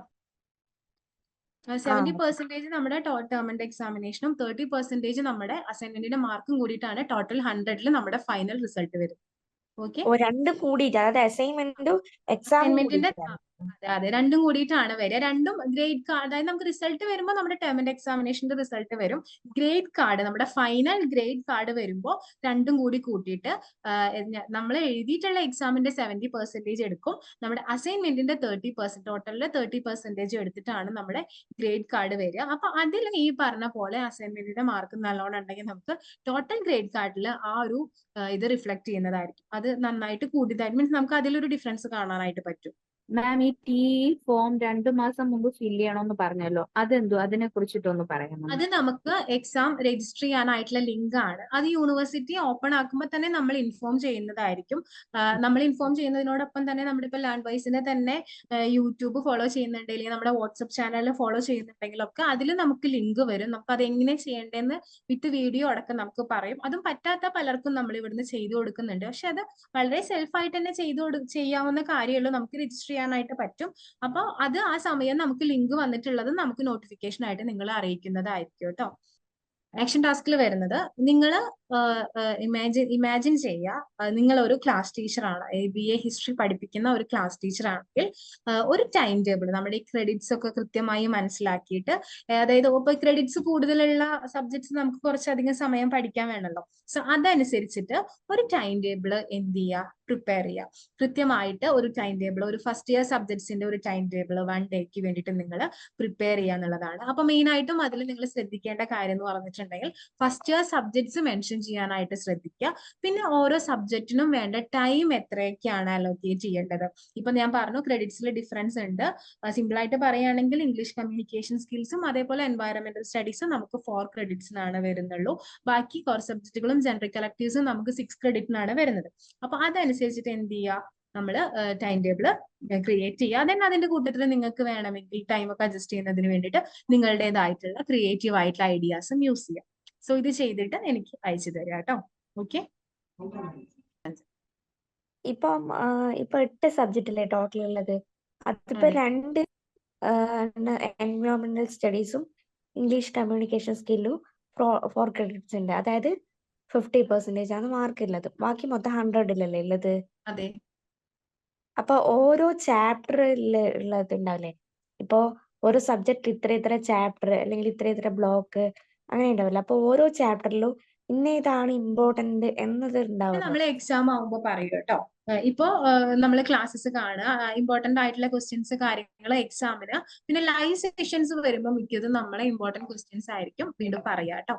70% നമ്മുടെ ടേം ആൻഡ് എക്സാമിനേഷനും 30% നമ്മുടെ അസൈൻമെന്റിന്റെ മാർക്കും കൂടിയിട്ടാണ് ടോട്ടൽ 100ൽ നമ്മുടെ ഫൈനൽ റിസൾട്ട് വരും. ഓക്കെ, രണ്ടും കൂടിയിട്ട്, അതായത് അസൈൻമെന്റും എക്സാമും അസൈൻമെന്റിന്റെ കൂടിയിട്ടാണ്. അതെ, രണ്ടും കൂടിയിട്ടാണ് വരിക. രണ്ടും ഗ്രേഡ് കാർഡ്, അതായത് നമുക്ക് റിസൾട്ട് വരുമ്പോൾ നമ്മുടെ ടേം ആൻഡ് എക്സാമിനേഷന്റെ റിസൾട്ട് വരും. ഗ്രേഡ് കാർഡ്, നമ്മുടെ ഫൈനൽ ഗ്രേഡ് കാർഡ് വരുമ്പോൾ രണ്ടും കൂടി കൂട്ടിയിട്ട് നമ്മൾ എഴുതിയിട്ടുള്ള എക്സാമിന്റെ 70% എടുക്കും, നമ്മുടെ അസൈൻമെന്റിന്റെ 30%, ടോട്ടലില് 30% എടുത്തിട്ടാണ് നമ്മുടെ ഗ്രേഡ് കാർഡ് വരിക. അപ്പൊ അതിൽ ഈ പറഞ്ഞ പോലെ അസൈൻമെന്റിന്റെ മാർക്ക് നല്ലോണം ഉണ്ടെങ്കിൽ നമുക്ക് ടോട്ടൽ ഗ്രേഡ് കാർഡിൽ ആ ഒരു ഇത് റിഫ്ലക്ട് ചെയ്യുന്നതായിരിക്കും. അത് നന്നായിട്ട് കൂടിയതായിട്ട് മീൻസ് നമുക്ക് അതിലൊരു ഡിഫറൻസ് കാണാനായിട്ട് പറ്റും. മാം, ഈ ഫോം 2 മാസം മുമ്പ് ഫില്ല് ചെയ്യണമെന്ന് പറഞ്ഞല്ലോ, അതെന്തോ, അതിനെ കുറിച്ചിട്ടൊന്ന് പറയാമോ? അത് നമുക്ക് എക്സാം രജിസ്റ്റർ ചെയ്യാനായിട്ടുള്ള ലിങ്ക് ആണ്. അത് യൂണിവേഴ്സിറ്റി ഓപ്പൺ ആക്കുമ്പോൾ തന്നെ നമ്മൾ ഇൻഫോം ചെയ്യുന്നതായിരിക്കും. നമ്മൾ ഇൻഫോം ചെയ്യുന്നതിനോടൊപ്പം തന്നെ നമ്മുടെ ഇപ്പൊ ലേൺ വൈസിനെ തന്നെ യൂട്യൂബ് ഫോളോ ചെയ്യുന്നുണ്ടെങ്കിൽ, നമ്മുടെ വാട്സ്ആപ്പ് ചാനൽ ഫോളോ ചെയ്യുന്നുണ്ടെങ്കിലൊക്കെ അതിൽ നമുക്ക് ലിങ്ക് വരും. നമുക്ക് അത് എങ്ങനെ ചെയ്യേണ്ടതെന്ന് വിത്ത് വീഡിയോ അടക്കം നമുക്ക് പറയും. അതും പറ്റാത്ത പലർക്കും നമ്മൾ ഇവിടുന്ന് ചെയ്തു കൊടുക്കുന്നുണ്ട്. പക്ഷെ അത് വളരെ സെൽഫായിട്ട് തന്നെ ചെയ്യാവുന്ന കാര്യമുള്ളൂ, നമുക്ക് രജിസ്റ്റർ ചെയ്യാനായിട്ട് പറ്റും. അപ്പൊ അത് ആ സമയം നമുക്ക് ലിങ്ക് വന്നിട്ടുള്ളത് നമുക്ക് നോട്ടിഫിക്കേഷൻ ആയിട്ട് നിങ്ങളെ അറിയിക്കുന്നതായിരിക്കും കേട്ടോ. ആക്ഷൻ ടാസ്കിൽ വരുന്നത്, നിങ്ങൾ ഇമാജിൻ ചെയ്യുക, നിങ്ങൾ ഒരു ക്ലാസ് ടീച്ചറാണ്, BA ഹിസ്റ്ററി പഠിപ്പിക്കുന്ന ഒരു ക്ലാസ് ടീച്ചർ ആണെങ്കിൽ ഒരു ടൈം ടേബിൾ, നമ്മുടെ ഈ ക്രെഡിറ്റ്സ് ഒക്കെ കൃത്യമായി മനസ്സിലാക്കിയിട്ട്, അതായത് ഇപ്പൊ ക്രെഡിറ്റ്സ് കൂടുതലുള്ള സബ്ജക്ട്സ് നമുക്ക് കുറച്ചധികം സമയം പഠിക്കാൻ വേണമല്ലോ. സോ അതനുസരിച്ചിട്ട് ഒരു ടൈം ടേബിൾ എന്ത് ചെയ്യുക, പ്രിപ്പയർ ചെയ്യുക. കൃത്യമായിട്ട് ഒരു ടൈം ടേബിൾ, ഒരു ഫസ്റ്റ് ഇയർ സബ്ജക്ട്സിന്റെ ഒരു ടൈം ടേബിൾ 1 ഡേക്ക് വേണ്ടിയിട്ട് നിങ്ങൾ പ്രിപ്പയർ ചെയ്യുക എന്നുള്ളതാണ്. അപ്പൊ മെയിൻ ആയിട്ടും അതിൽ നിങ്ങൾ ശ്രദ്ധിക്കേണ്ട കാര്യം എന്ന് പറഞ്ഞിട്ടുണ്ടെങ്കിൽ ഫസ്റ്റ് ഇയർ സബ്ജക്ട്സ് മെൻഷൻ ചെയ്യാനായിട്ട് ശ്രദ്ധിക്കുക. പിന്നെ ഓരോ സബ്ജക്റ്റിനും വേണ്ട ടൈം എത്രയൊക്കെയാണ് അലോക്കേറ്റ് ചെയ്യേണ്ടത്. ഇപ്പൊ ഞാൻ പറഞ്ഞു ക്രെഡിറ്റ്സിൽ ഡിഫറൻസ് ഉണ്ട്. സിമ്പിൾ ആയിട്ട് പറയുകയാണെങ്കിൽ ഇംഗ്ലീഷ് കമ്മ്യൂണിക്കേഷൻ സ്കിൽസും അതേപോലെ എൻവയറമെന്റൽ സ്റ്റഡീസും നമുക്ക് 4 ക്രെഡിറ്റ്സിനാണ് വരുന്നുള്ളൂ. ബാക്കി കോർ സബ്ജക്റ്റുകളും ജനറൽ കളക്ടീവ്സും നമുക്ക് 6 ക്രെഡിറ്റിനാണ് വരുന്നത്. അപ്പൊ അതനുസരിച്ചിട്ട് എന്ത് ചെയ്യുക, നമ്മൾ ടൈം ടേബിൾ ക്രിയേറ്റ് ചെയ്യുക. ദെൻ അതിന്റെ കൂട്ടത്തിൽ നിങ്ങൾക്ക് വേണമെങ്കിൽ ടൈം ഒക്കെ അഡ്ജസ്റ്റ് ചെയ്യുന്നതിന് വേണ്ടിയിട്ട് നിങ്ങളുടേതായിട്ടുള്ള ക്രിയേറ്റീവ് ആയിട്ടുള്ള ഐഡിയാസും യൂസ് ചെയ്യാം. സോ ഇത് ചെയ്തിട്ട് എനിക്ക് അയച്ചു തരാം കേട്ടോ. ഓക്കെ, ഇപ്പൊ 8 സബ്ജക്റ്റ് അല്ലേ ടോട്ടൽ ഉള്ളത്? അതിപ്പോ 2 എൻവയോൺമെന്റൽ സ്റ്റഡീസും ഇംഗ്ലീഷ് കമ്മ്യൂണിക്കേഷൻ സ്കില്ലും 4 ക്രെഡിറ്റ്സ് ഉണ്ട്. അതായത് 50% ആണ് മാർക്ക് ഉള്ളത്. ബാക്കി മൊത്തം 100 ഉള്ളത്. അതെ. അപ്പൊ ഓരോ ചാപ്റ്ററിൽ ഉള്ളത് ഉണ്ടാവില്ലേ? ഇപ്പോ ഓരോ സബ്ജക്ട് ഇത്ര ചാപ്റ്റർ അല്ലെങ്കിൽ ഇത്ര ബ്ലോക്ക് അങ്ങനെ ഉണ്ടാവില്ല. അപ്പൊ ഓരോ ചാപ്റ്ററിലും ഇതാണ് ഇമ്പോർട്ടന്റ് എന്നത് ഉണ്ടാവുമല്ലോ. നമ്മൾ എക്സാം ആവുമ്പോ പറയൂ കേട്ടോ. ഇപ്പോ നമ്മൾ ക്ലാസ്സസ് കാണുക, ഇമ്പോർട്ടന്റ് ആയിട്ടുള്ള ക്വസ്റ്റ്യൻസ് കാര്യങ്ങൾ എക്സാമിന്, പിന്നെ ലൈവ് സെഷൻസ് വരുമ്പോൾ മിക്കതും നമ്മളെ ഇമ്പോർട്ടന്റ് ക്വസ്റ്റ്യൻസ് ആയിരിക്കും വീണ്ടും പറയാ കേട്ടോ.